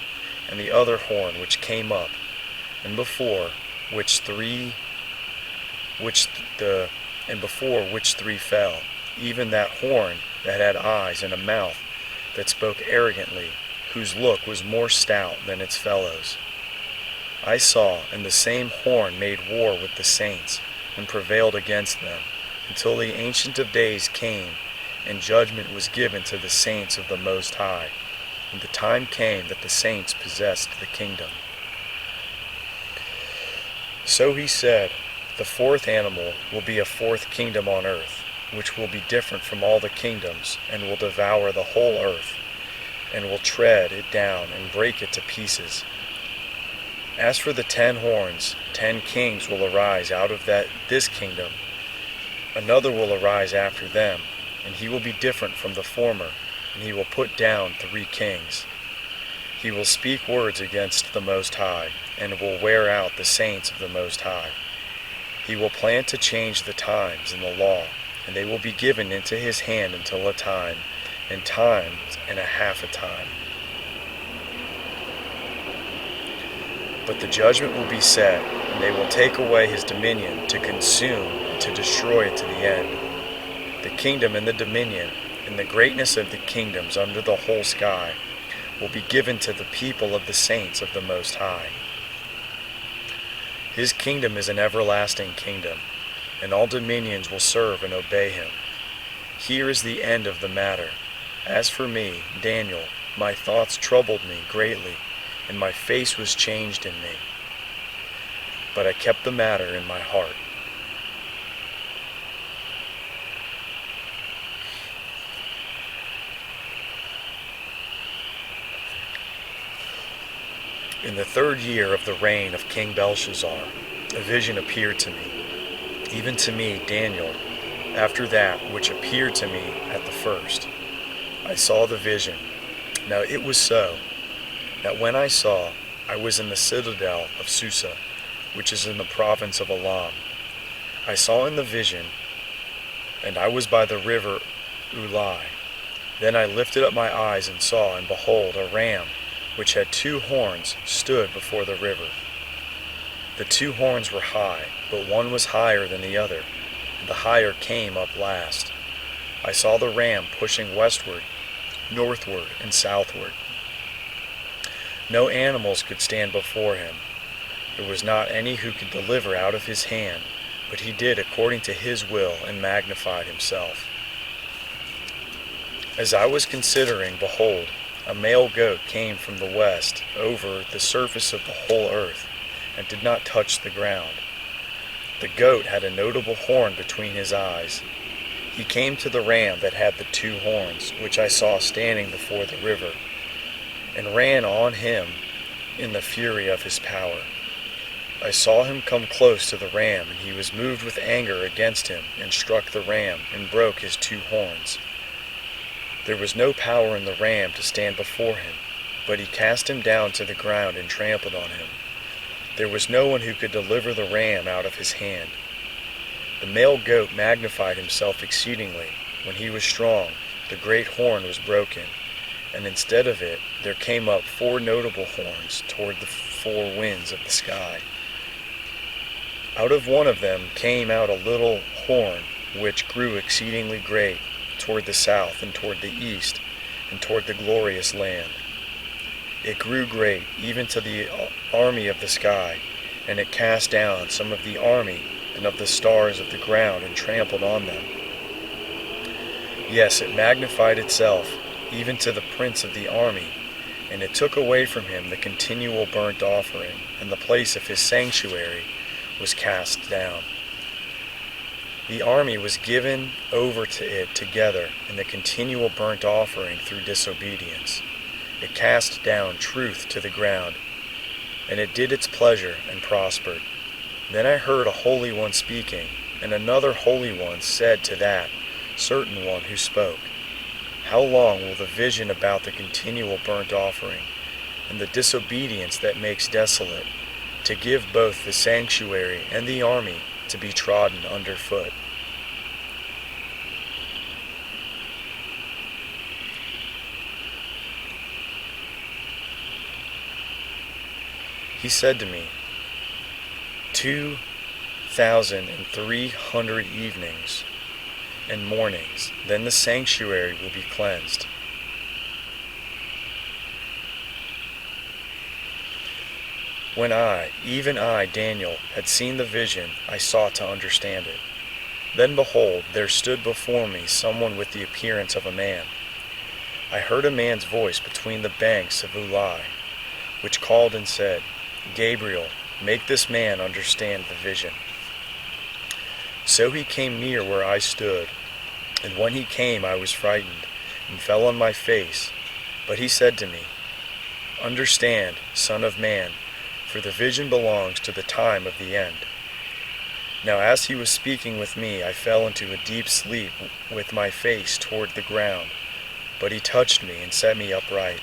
and the other horn which came up, and before which three fell, even that horn that had eyes and a mouth, that spoke arrogantly, whose look was more stout than its fellows. I saw, and the same horn made war with the saints, and prevailed against them, until the Ancient of Days came, and judgment was given to the saints of the Most High, and the time came that the saints possessed the kingdom. So he said, the fourth animal will be a fourth kingdom on earth, which will be different from all the kingdoms, and will devour the whole earth, and will tread it down and break it to pieces. As for the 10 horns, 10 kings will arise out of this kingdom. Another will arise after them, and he will be different from the former, and he will put down 3 kings. He will speak words against the Most High, and will wear out the saints of the Most High. He will plan to change the times and the law, and they will be given into his hand until a time, and times and a half a time. But the judgment will be set, and they will take away his dominion to consume and to destroy it to the end. The kingdom and the dominion and the greatness of the kingdoms under the whole sky will be given to the people of the saints of the Most High. His kingdom is an everlasting kingdom, and all dominions will serve and obey him. Here is the end of the matter. As for me, Daniel, my thoughts troubled me greatly, and my face was changed in me. But I kept the matter in my heart. In the 3rd year of the reign of King Belshazzar, a vision appeared to me, even to me, Daniel, after that which appeared to me at the first. I saw the vision. Now it was so, that when I saw, I was in the citadel of Susa, which is in the province of Elam. I saw in the vision, and I was by the river Ulai. Then I lifted up my eyes and saw, and behold, a ram, which had 2 horns, stood before the river. The 2 horns were high, but one was higher than the other, and the higher came up last. I saw the ram pushing westward, northward, and southward. No animals could stand before him. There was not any who could deliver out of his hand, but he did according to his will and magnified himself. As I was considering, behold, a male goat came from the west over the surface of the whole earth, and did not touch the ground. The goat had a notable horn between his eyes. He came to the ram that had the 2 horns, which I saw standing before the river, and ran on him in the fury of his power. I saw him come close to the ram, and he was moved with anger against him, and struck the ram, and broke his 2 horns. There was no power in the ram to stand before him, but he cast him down to the ground and trampled on him. There was no one who could deliver the ram out of his hand. The male goat magnified himself exceedingly. When he was strong, the great horn was broken, and instead of it there came up 4 notable horns toward the 4 winds of the sky. Out of one of them came out a little horn, which grew exceedingly great, toward the south and toward the east, and toward the glorious land. It grew great, even to the army of the sky, and it cast down some of the army and of the stars of the ground, and trampled on them. Yes, it magnified itself, even to the prince of the army, and it took away from him the continual burnt offering, and the place of his sanctuary was cast down. The army was given over to it together in the continual burnt offering through disobedience. It cast down truth to the ground, and it did its pleasure and prospered. Then I heard a holy one speaking, and another holy one said to that certain one who spoke, How long will the vision about the continual burnt offering, and the disobedience that makes desolate, to give both the sanctuary and the army to be trodden underfoot? He said to me, 2,300 evenings and mornings, then the sanctuary will be cleansed. When I, even I, Daniel, had seen the vision, I sought to understand it. Then behold, there stood before me someone with the appearance of a man. I heard a man's voice between the banks of Ulai, which called and said, Gabriel, make this man understand the vision. So he came near where I stood, and when he came I was frightened, and fell on my face. But he said to me, Understand, Son of Man, for the vision belongs to the time of the end. Now as he was speaking with me, I fell into a deep sleep with my face toward the ground, but he touched me and set me upright.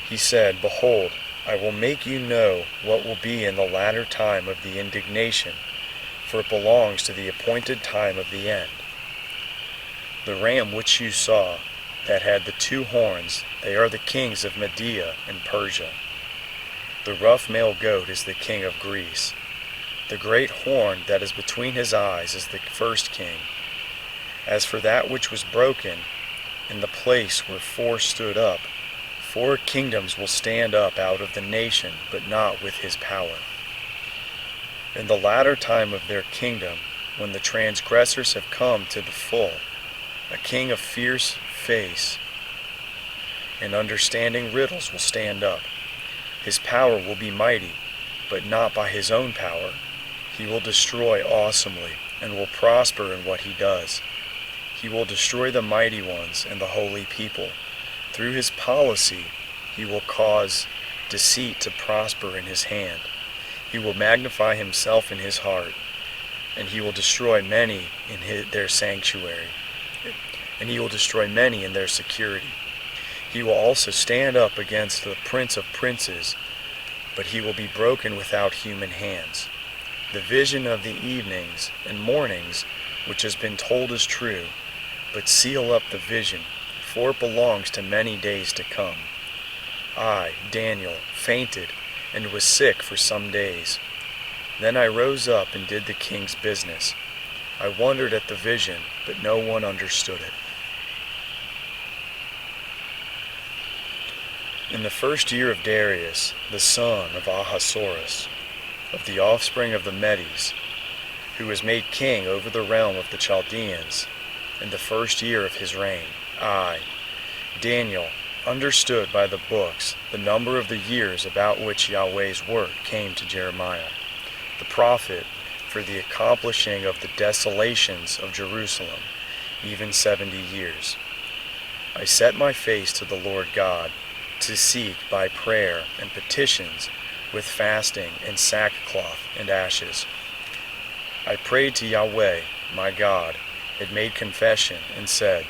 He said, Behold, I will make you know what will be in the latter time of the indignation, for it belongs to the appointed time of the end. The ram which you saw, that had the 2 horns, they are the kings of Media and Persia. The rough male goat is the king of Greece. The great horn that is between his eyes is the first king. As for that which was broken, in the place where 4 stood up, 4 kingdoms will stand up out of the nation, but not with his power. In the latter time of their kingdom, when the transgressors have come to the full, a king of fierce face and understanding riddles will stand up. His power will be mighty, but not by his own power. He will destroy awesomely, and will prosper in what he does. He will destroy the mighty ones and the holy people. Through his policy, he will cause deceit to prosper in his hand. He will magnify himself in his heart, and he will destroy many in their sanctuary, and he will destroy many in their security. He will also stand up against the prince of princes, but he will be broken without human hands. The vision of the evenings and mornings which has been told is true, but seal up the vision, for it belongs to many days to come. I, Daniel, fainted and was sick for some days. Then I rose up and did the king's business. I wondered at the vision, but no one understood it. In the first year of Darius, the son of Ahasuerus, of the offspring of the Medes, who was made king over the realm of the Chaldeans, in the first year of his reign, I, Daniel, understood by the books the number of the years about which Yahweh's word came to Jeremiah, the prophet, for the accomplishing of the desolations of Jerusalem, even 70 years. I set my face to the Lord God, to seek by prayer and petitions, with fasting and sackcloth and ashes. I prayed to Yahweh, my God, had made confession, and said,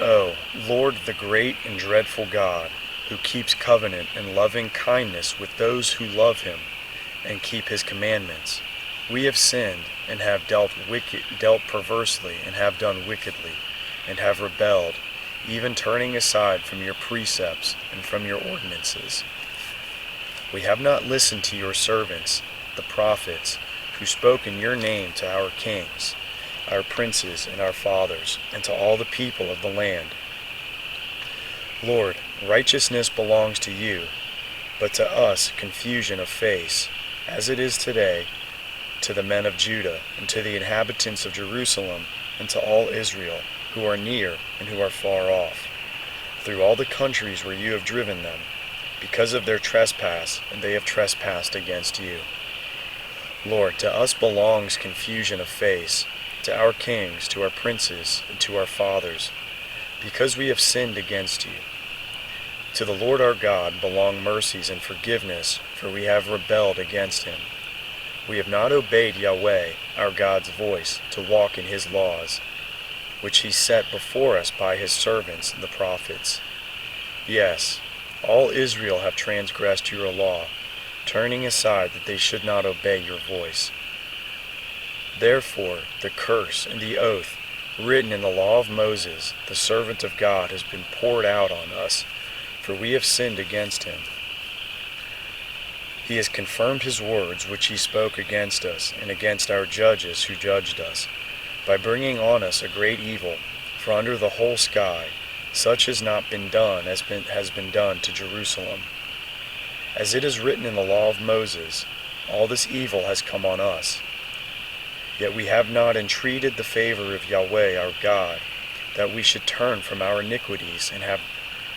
O Lord, the great and dreadful God, who keeps covenant and loving kindness with those who love him and keep his commandments, we have sinned and have dealt perversely and have done wickedly and have rebelled, even turning aside from your precepts and from your ordinances. We have not listened to your servants, the prophets, who spoke in your name to our kings, our princes, and our fathers, and to all the people of the land. Lord, righteousness belongs to you, but to us confusion of face, as it is today, to the men of Judah, and to the inhabitants of Jerusalem, and to all Israel, who are near and who are far off, through all the countries where you have driven them, because of their trespass, and they have trespassed against you. Lord, to us belongs confusion of face, to our kings, to our princes, and to our fathers, because we have sinned against you. To the Lord our God belong mercies and forgiveness, for we have rebelled against him. We have not obeyed Yahweh, our God's voice, to walk in his laws. which he set before us by his servants the prophets. Yes, all Israel have transgressed your law, turning aside that they should not obey your voice. Therefore the curse and the oath written in the law of Moses, the servant of God, has been poured out on us, for we have sinned against him. He has confirmed his words which he spoke against us and against our judges who judged us, by bringing on us a great evil, for under the whole sky such has not been done as has been done to Jerusalem. As it is written in the law of Moses, all this evil has come on us. Yet we have not entreated the favor of Yahweh our God, that we should turn from our iniquities and have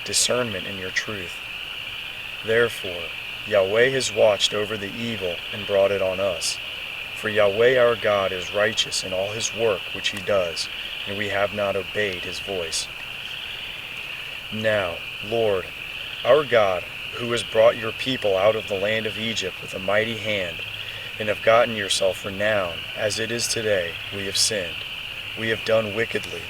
discernment in your truth. Therefore Yahweh has watched over the evil and brought it on us. For Yahweh our God is righteous in all his work which he does, and we have not obeyed his voice. Now, Lord, our God, who has brought your people out of the land of Egypt with a mighty hand, and have gotten yourself renown, as it is today, we have sinned. We have done wickedly.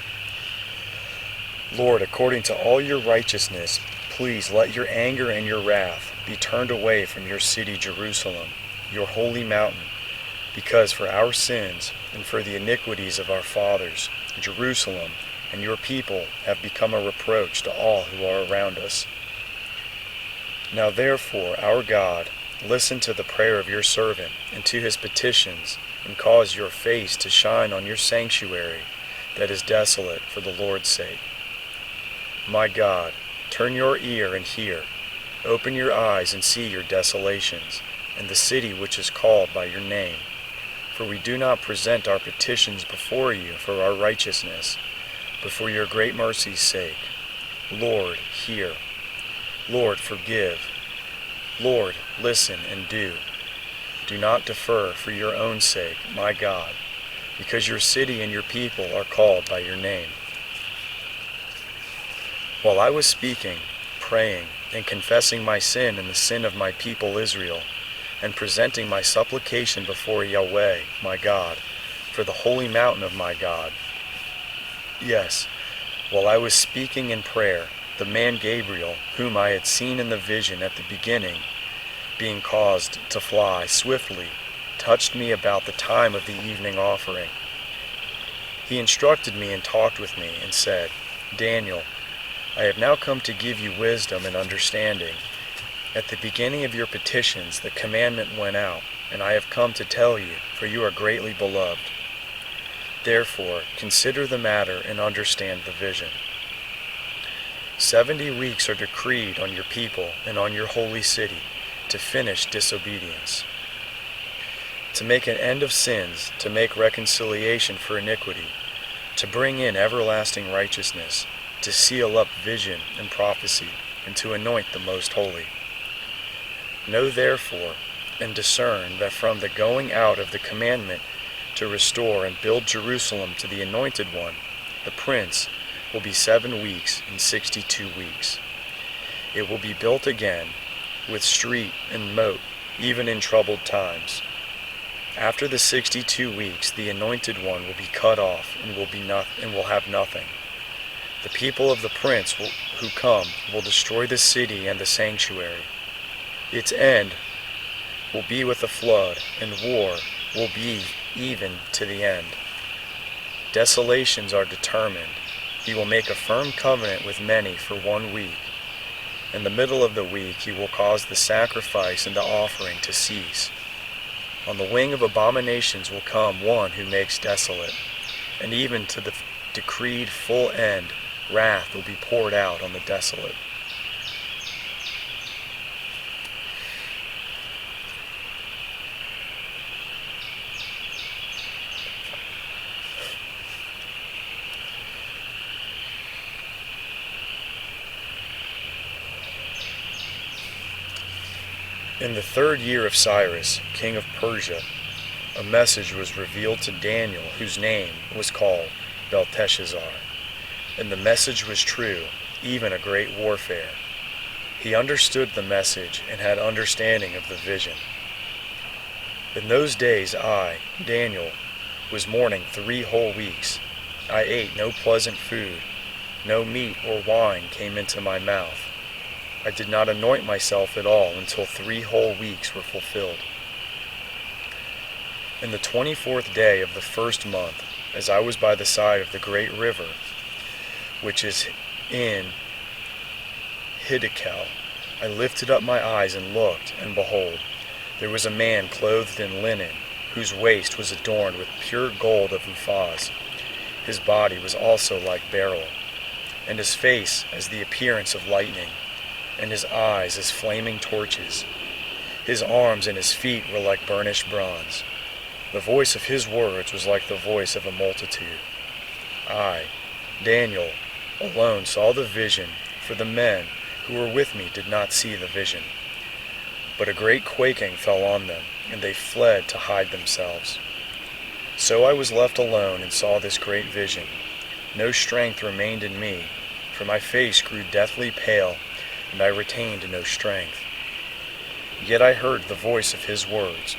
Lord, according to all your righteousness, please let your anger and your wrath be turned away from your city Jerusalem, your holy mountain, because for our sins and for the iniquities of our fathers, Jerusalem and your people have become a reproach to all who are around us. Now therefore, our God, listen to the prayer of your servant and to his petitions, and cause your face to shine on your sanctuary that is desolate for the Lord's sake. My God, turn your ear and hear. Open your eyes and see your desolations, and the city which is called by your name. For we do not present our petitions before you for our righteousness, but for your great mercy's sake. Lord, hear. Lord, forgive. Lord, listen and do. Do not defer for your own sake, my God, because your city and your people are called by your name. While I was speaking, praying, and confessing my sin and the sin of my people Israel, and presenting my supplication before Yahweh, my God, for the holy mountain of my God. Yes, while I was speaking in prayer, the man Gabriel, whom I had seen in the vision at the beginning, being caused to fly swiftly, touched me about the time of the evening offering. He instructed me and talked with me and said, Daniel, I have now come to give you wisdom and understanding. At the beginning of your petitions the commandment went out, and I have come to tell you, for you are greatly beloved. Therefore, consider the matter and understand the vision. 70 weeks are decreed on your people and on your holy city to finish disobedience, to make an end of sins, to make reconciliation for iniquity, to bring in everlasting righteousness, to seal up vision and prophecy, and to anoint the most holy. Know therefore and discern that from the going out of the commandment to restore and build Jerusalem to the Anointed One, the Prince, will be 7 weeks and 62 weeks. It will be built again, with street and moat, even in troubled times. After the 62 weeks, the Anointed One will be cut off and will have nothing. The people of the Prince who come will destroy the city and the sanctuary. Its end will be with a flood, and war will be even to the end. Desolations are determined. He will make a firm covenant with many for 1 week. In the middle of the week he will cause the sacrifice and the offering to cease. On the wing of abominations will come one who makes desolate, and even to the decreed full end wrath will be poured out on the desolate. In the 3rd year of Cyrus, king of Persia, a message was revealed to Daniel, whose name was called Belteshazzar. And the message was true, even a great warfare. He understood the message and had understanding of the vision. In those days I, Daniel, was mourning 3 whole weeks. I ate no pleasant food, no meat or wine came into my mouth. I did not anoint myself at all until 3 whole weeks were fulfilled. In the 24th day of the first month, as I was by the side of the great river, which is in Ezekiel, I lifted up my eyes and looked, and behold, there was a man clothed in linen, whose waist was adorned with pure gold of Uphaz. His body was also like beryl, and his face as the appearance of lightning, and his eyes as flaming torches. His arms and his feet were like burnished bronze. The voice of his words was like the voice of a multitude. I, Daniel, alone saw the vision, for the men who were with me did not see the vision. But a great quaking fell on them, and they fled to hide themselves. So I was left alone and saw this great vision. No strength remained in me, for my face grew deathly pale, and I retained no strength. Yet I heard the voice of his words.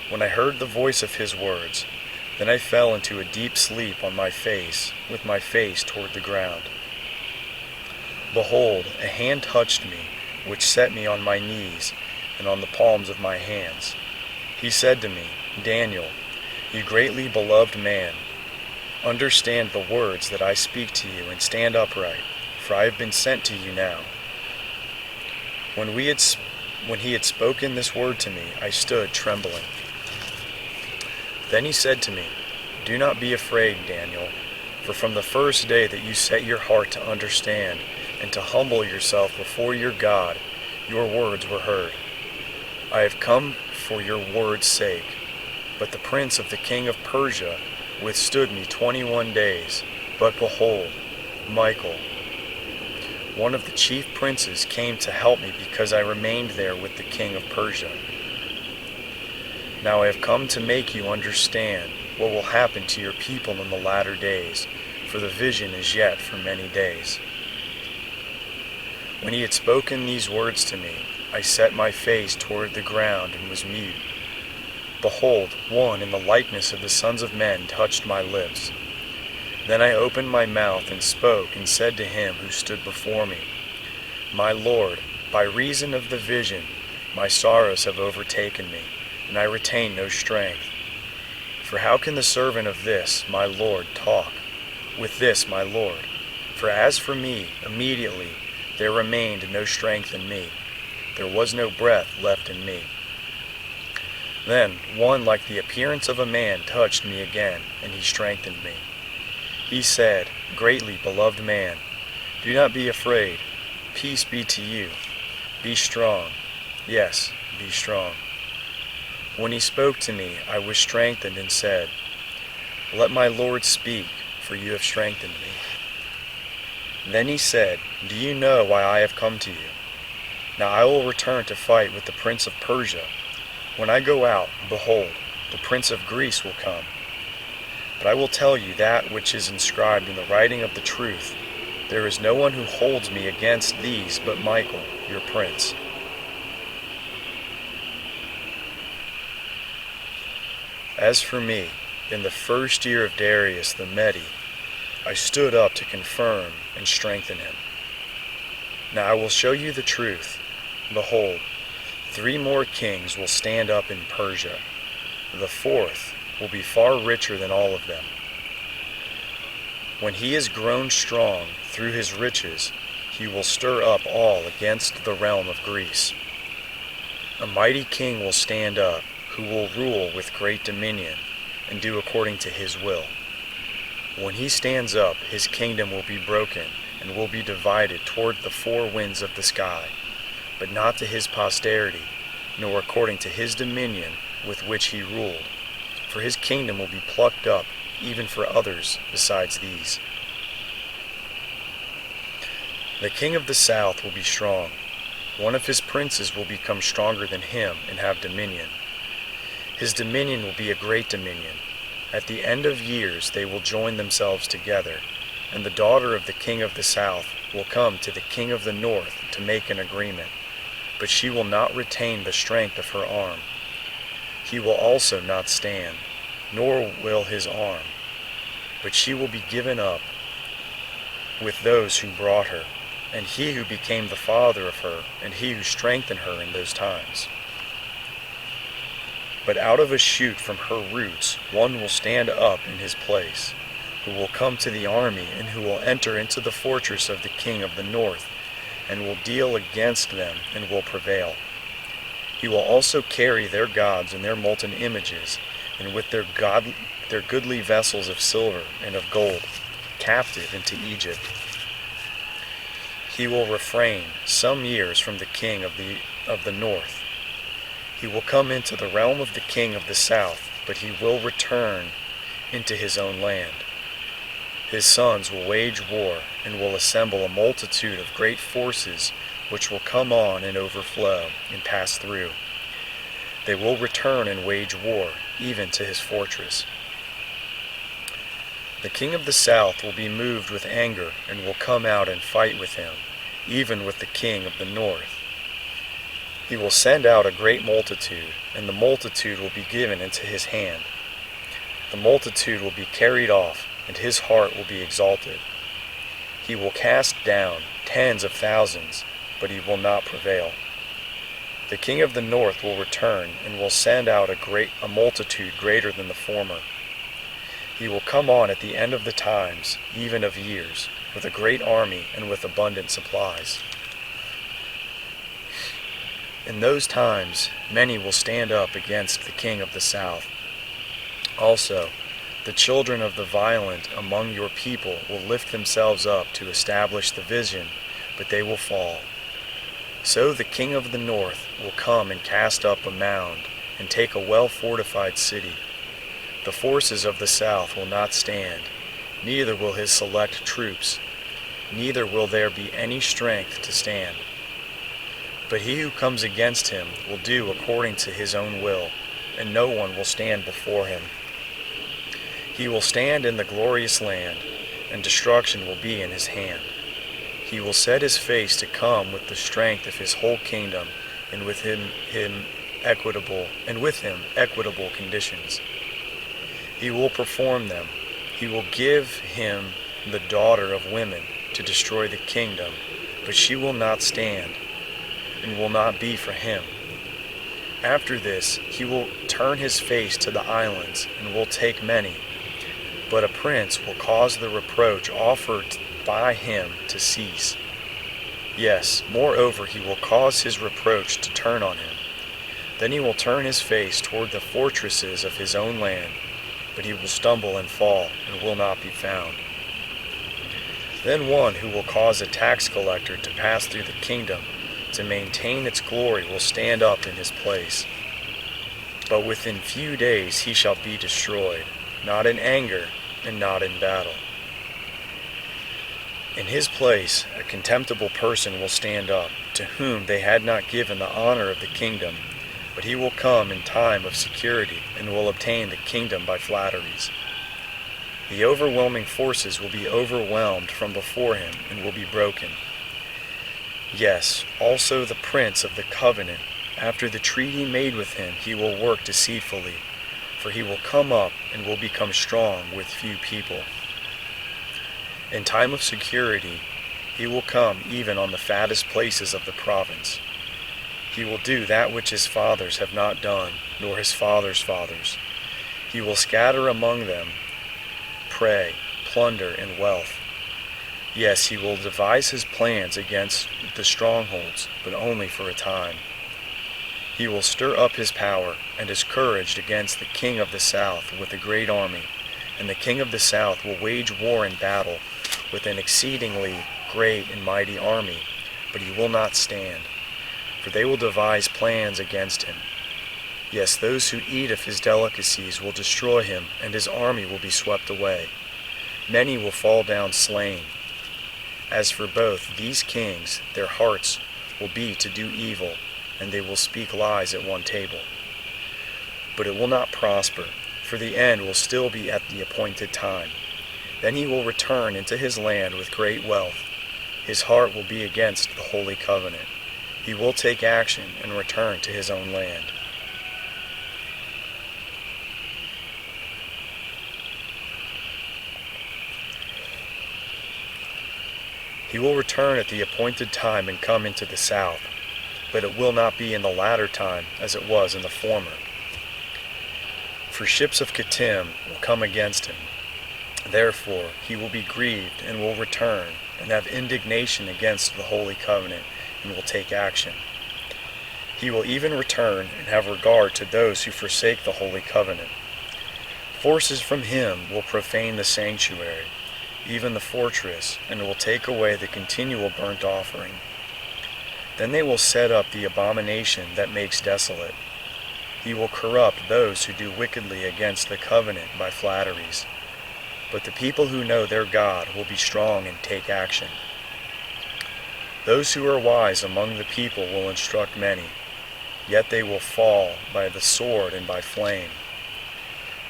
When I heard the voice of his words, then I fell into a deep sleep on my face, with my face toward the ground. Behold, a hand touched me, which set me on my knees, and on the palms of my hands. He said to me, Daniel, you greatly beloved man, understand the words that I speak to you, and stand upright, for I have been sent to you now. When he had spoken this word to me, I stood trembling. Then he said to me, do not be afraid, Daniel, for from the first day that you set your heart to understand and to humble yourself before your God, your words were heard. I have come for your word's sake. But the prince of the king of Persia withstood me 21 days. But behold, Michael, one of the chief princes, came to help me because I remained there with the king of Persia. Now I have come to make you understand what will happen to your people in the latter days, for the vision is yet for many days. When he had spoken these words to me, I set my face toward the ground and was mute. Behold, one in the likeness of the sons of men touched my lips. Then I opened my mouth and spoke and said to him who stood before me, my Lord, by reason of the vision, my sorrows have overtaken me, and I retain no strength. For how can the servant of this, my Lord, talk with this, my Lord? For as for me, immediately there remained no strength in me. There was no breath left in me. Then one like the appearance of a man touched me again, and he strengthened me. He said, greatly beloved man, do not be afraid. Peace be to you. Be strong. Yes, be strong. When he spoke to me, I was strengthened and said, let my Lord speak, for you have strengthened me. Then he said, do you know why I have come to you? Now I will return to fight with the prince of Persia. When I go out, behold, the prince of Greece will come. But I will tell you that which is inscribed in the writing of the truth. There is no one who holds me against these but Michael, your prince. As for me, in the first year of Darius the Mede, I stood up to confirm and strengthen him. Now I will show you the truth. Behold, 3 more kings will stand up in Persia. The 4th will be far richer than all of them. When he has grown strong through his riches, he will stir up all against the realm of Greece. A mighty king will stand up, who will rule with great dominion, and do according to his will. When he stands up, his kingdom will be broken, and will be divided toward the 4 winds of the sky, but not to his posterity, nor according to his dominion with which he ruled. For his kingdom will be plucked up, even for others besides these. The king of the south will be strong. One of his princes will become stronger than him and have dominion. His dominion will be a great dominion. At the end of years they will join themselves together, and the daughter of the king of the south will come to the king of the north to make an agreement, but she will not retain the strength of her arm. He will also not stand, nor will his arm. but she will be given up with those who brought her, and he who became the father of her, and he who strengthened her in those times. But out of a shoot from her roots one will stand up in his place, who will come to the army, and who will enter into the fortress of the king of the north, and will deal against them, and will prevail. He will also carry their gods and their molten images, and with their goodly vessels of silver and of gold, captive into Egypt. He will refrain some years from the king of the north. He will come into the realm of the king of the south, but he will return into his own land. His sons will wage war, and will assemble a multitude of great forces, which will come on and overflow, and pass through. They will return and wage war, even to his fortress. The king of the south will be moved with anger, and will come out and fight with him, even with the king of the north. He will send out a great multitude, and the multitude will be given into his hand. The multitude will be carried off, and his heart will be exalted. He will cast down tens of thousands, but he will not prevail. The king of the north will return, and will send out a multitude greater than the former. He will come on at the end of the times, even of years, with a great army and with abundant supplies. In those times many will stand up against the king of the south. Also, the children of the violent among your people will lift themselves up to establish the vision, but they will fall. So the king of the north will come and cast up a mound, and take a well-fortified city. The forces of the south will not stand, neither will his select troops, neither will there be any strength to stand. But he who comes against him will do according to his own will, and no one will stand before him. He will stand in the glorious land, and destruction will be in his hand. He will set his face to come with the strength of his whole kingdom, and with him equitable conditions. He will perform them. He will give him the daughter of women to destroy the kingdom, but she will not stand, and will not be for him. After this, he will turn his face to the islands, and will take many. But a prince will cause the reproach offered by him to cease. Yes, moreover, he will cause his reproach to turn on him. Then he will turn his face toward the fortresses of his own land, but he will stumble and fall, and will not be found. Then one who will cause a tax collector to pass through the kingdom, to maintain its glory, will stand up in his place. But within few days he shall be destroyed, not in anger, and not in battle. In his place a contemptible person will stand up, to whom they had not given the honor of the kingdom, but he will come in time of security, and will obtain the kingdom by flatteries. The overwhelming forces will be overwhelmed from before him, and will be broken. Yes, also the prince of the covenant, after the treaty made with him, he will work deceitfully, for he will come up and will become strong with few people. In time of security, he will come even on the fattest places of the province. He will do that which his fathers have not done, nor his fathers' fathers. He will scatter among them prey, plunder, and wealth. Yes, he will devise his plans against the strongholds, but only for a time. He will stir up his power and his courage against the king of the south with a great army, and the king of the south will wage war in battle with an exceedingly great and mighty army, but he will not stand, for they will devise plans against him. Yes, those who eat of his delicacies will destroy him, and his army will be swept away. Many will fall down slain. As for both these kings, their hearts will be to do evil, and they will speak lies at one table. But it will not prosper, for the end will still be at the appointed time. Then he will return into his land with great wealth. His heart will be against the holy covenant. He will take action and return to his own land. He will return at the appointed time and come into the south, but it will not be in the latter time as it was in the former. For ships of Kittim will come against him. Therefore he will be grieved and will return and have indignation against the holy covenant and will take action. He will even return and have regard to those who forsake the holy covenant. Forces from him will profane the sanctuary, even the fortress, and will take away the continual burnt offering. Then they will set up the abomination that makes desolate. He will corrupt those who do wickedly against the covenant by flatteries. But the people who know their God will be strong and take action. Those who are wise among the people will instruct many, yet they will fall by the sword and by flame,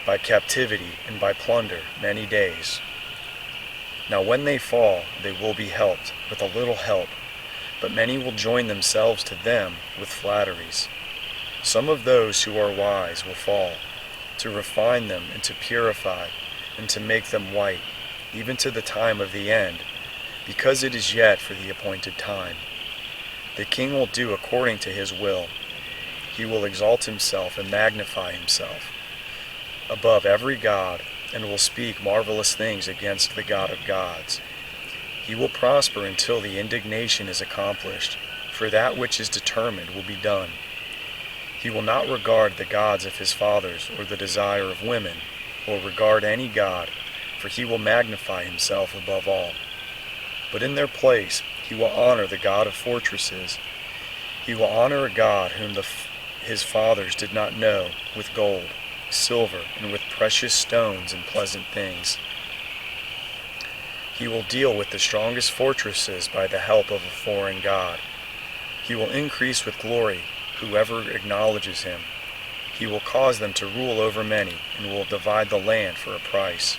by captivity and by plunder many days. Now when they fall, they will be helped with a little help, but many will join themselves to them with flatteries. Some of those who are wise will fall, to refine them and to purify, and to make them white, even to the time of the end, because it is yet for the appointed time. The king will do according to his will. He will exalt himself and magnify himself above every god, and will speak marvelous things against the God of gods. He will prosper until the indignation is accomplished, for that which is determined will be done. He will not regard the gods of his fathers or the desire of women, or regard any god, for he will magnify himself above all. But in their place he will honor the God of fortresses. He will honor a God whom his fathers did not know, with gold, silver, and with precious stones and pleasant things. He will deal with the strongest fortresses by the help of a foreign god. He will increase with glory whoever acknowledges him. He will cause them to rule over many, and will divide the land for a price.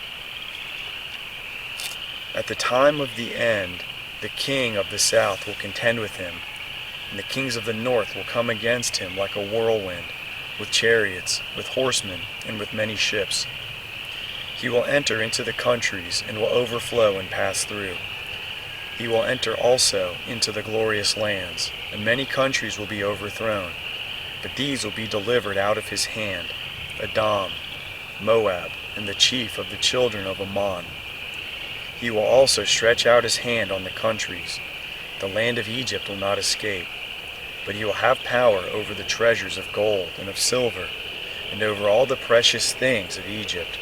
At the time of the end, the king of the south will contend with him, and the kings of the north will come against him like a whirlwind, with chariots, with horsemen, and with many ships. He will enter into the countries, and will overflow and pass through. He will enter also into the glorious lands, and many countries will be overthrown, but these will be delivered out of his hand, Edom, Moab, and the chief of the children of Ammon. He will also stretch out his hand on the countries. The land of Egypt will not escape, but he will have power over the treasures of gold and of silver, and over all the precious things of Egypt.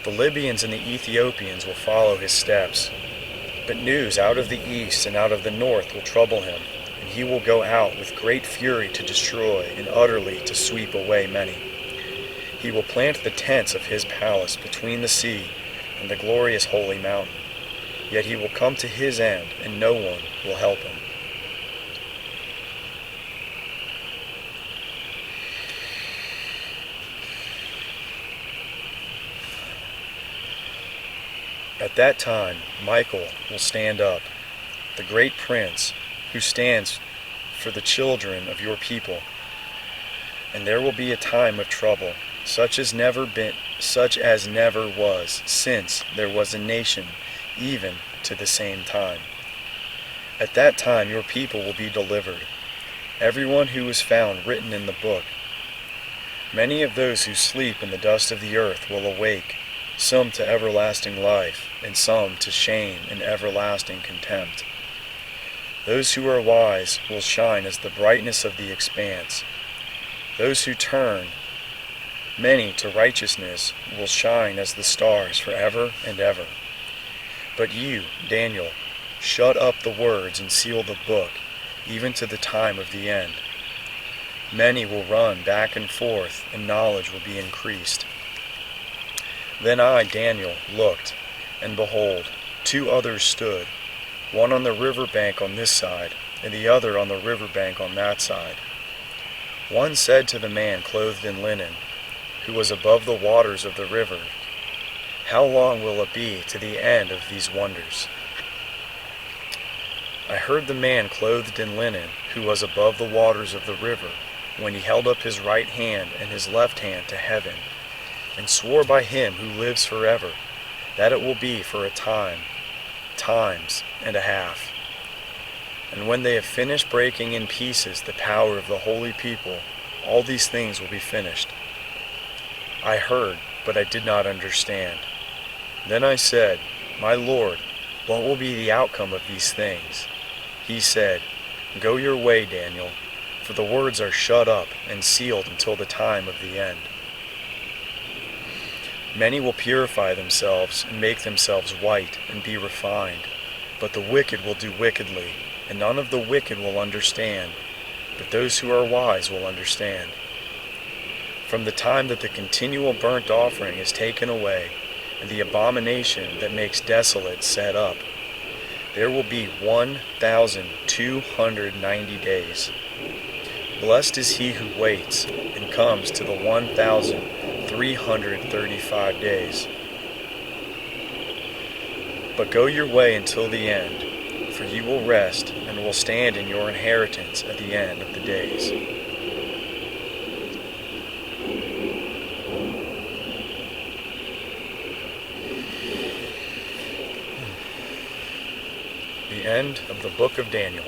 The Libyans and the Ethiopians will follow his steps, but news out of the east and out of the north will trouble him, and he will go out with great fury to destroy and utterly to sweep away many. He will plant the tents of his palace between the sea and the glorious holy mountain, yet he will come to his end, and no one will help him. At that time, Michael will stand up, the great prince, who stands for the children of your people. And there will be a time of trouble, such as never was, since there was a nation, even to the same time. At that time your people will be delivered, everyone who is found written in the book. Many of those who sleep in the dust of the earth will awake, some to everlasting life, and some to shame and everlasting contempt. Those who are wise will shine as the brightness of the expanse. Those who turn many to righteousness will shine as the stars forever and ever. But you, Daniel, shut up the words and seal the book, even to the time of the end. Many will run back and forth, and knowledge will be increased. Then I, Daniel, looked, and behold, 2 others stood, one on the river bank on this side, and the other on the river bank on that side. One said to the man clothed in linen, who was above the waters of the river, "How long will it be to the end of these wonders?" I heard the man clothed in linen, who was above the waters of the river, when he held up his right hand and his left hand to heaven, and swore by him who lives forever, that it will be for a time, times and a half. And when they have finished breaking in pieces the power of the holy people, all these things will be finished. I heard, but I did not understand. Then I said, My Lord, what will be the outcome of these things? He said, Go your way, Daniel, for the words are shut up and sealed until the time of the end. Many will purify themselves and make themselves white and be refined, but the wicked will do wickedly, and none of the wicked will understand, but those who are wise will understand. From the time that the continual burnt offering is taken away, and the abomination that makes desolate set up, there will be 1,290 days. Blessed is he who waits and comes to the 1,335 days. But go your way until the end, for you will rest and will stand in your inheritance at the end of the days. The end of the book of Daniel.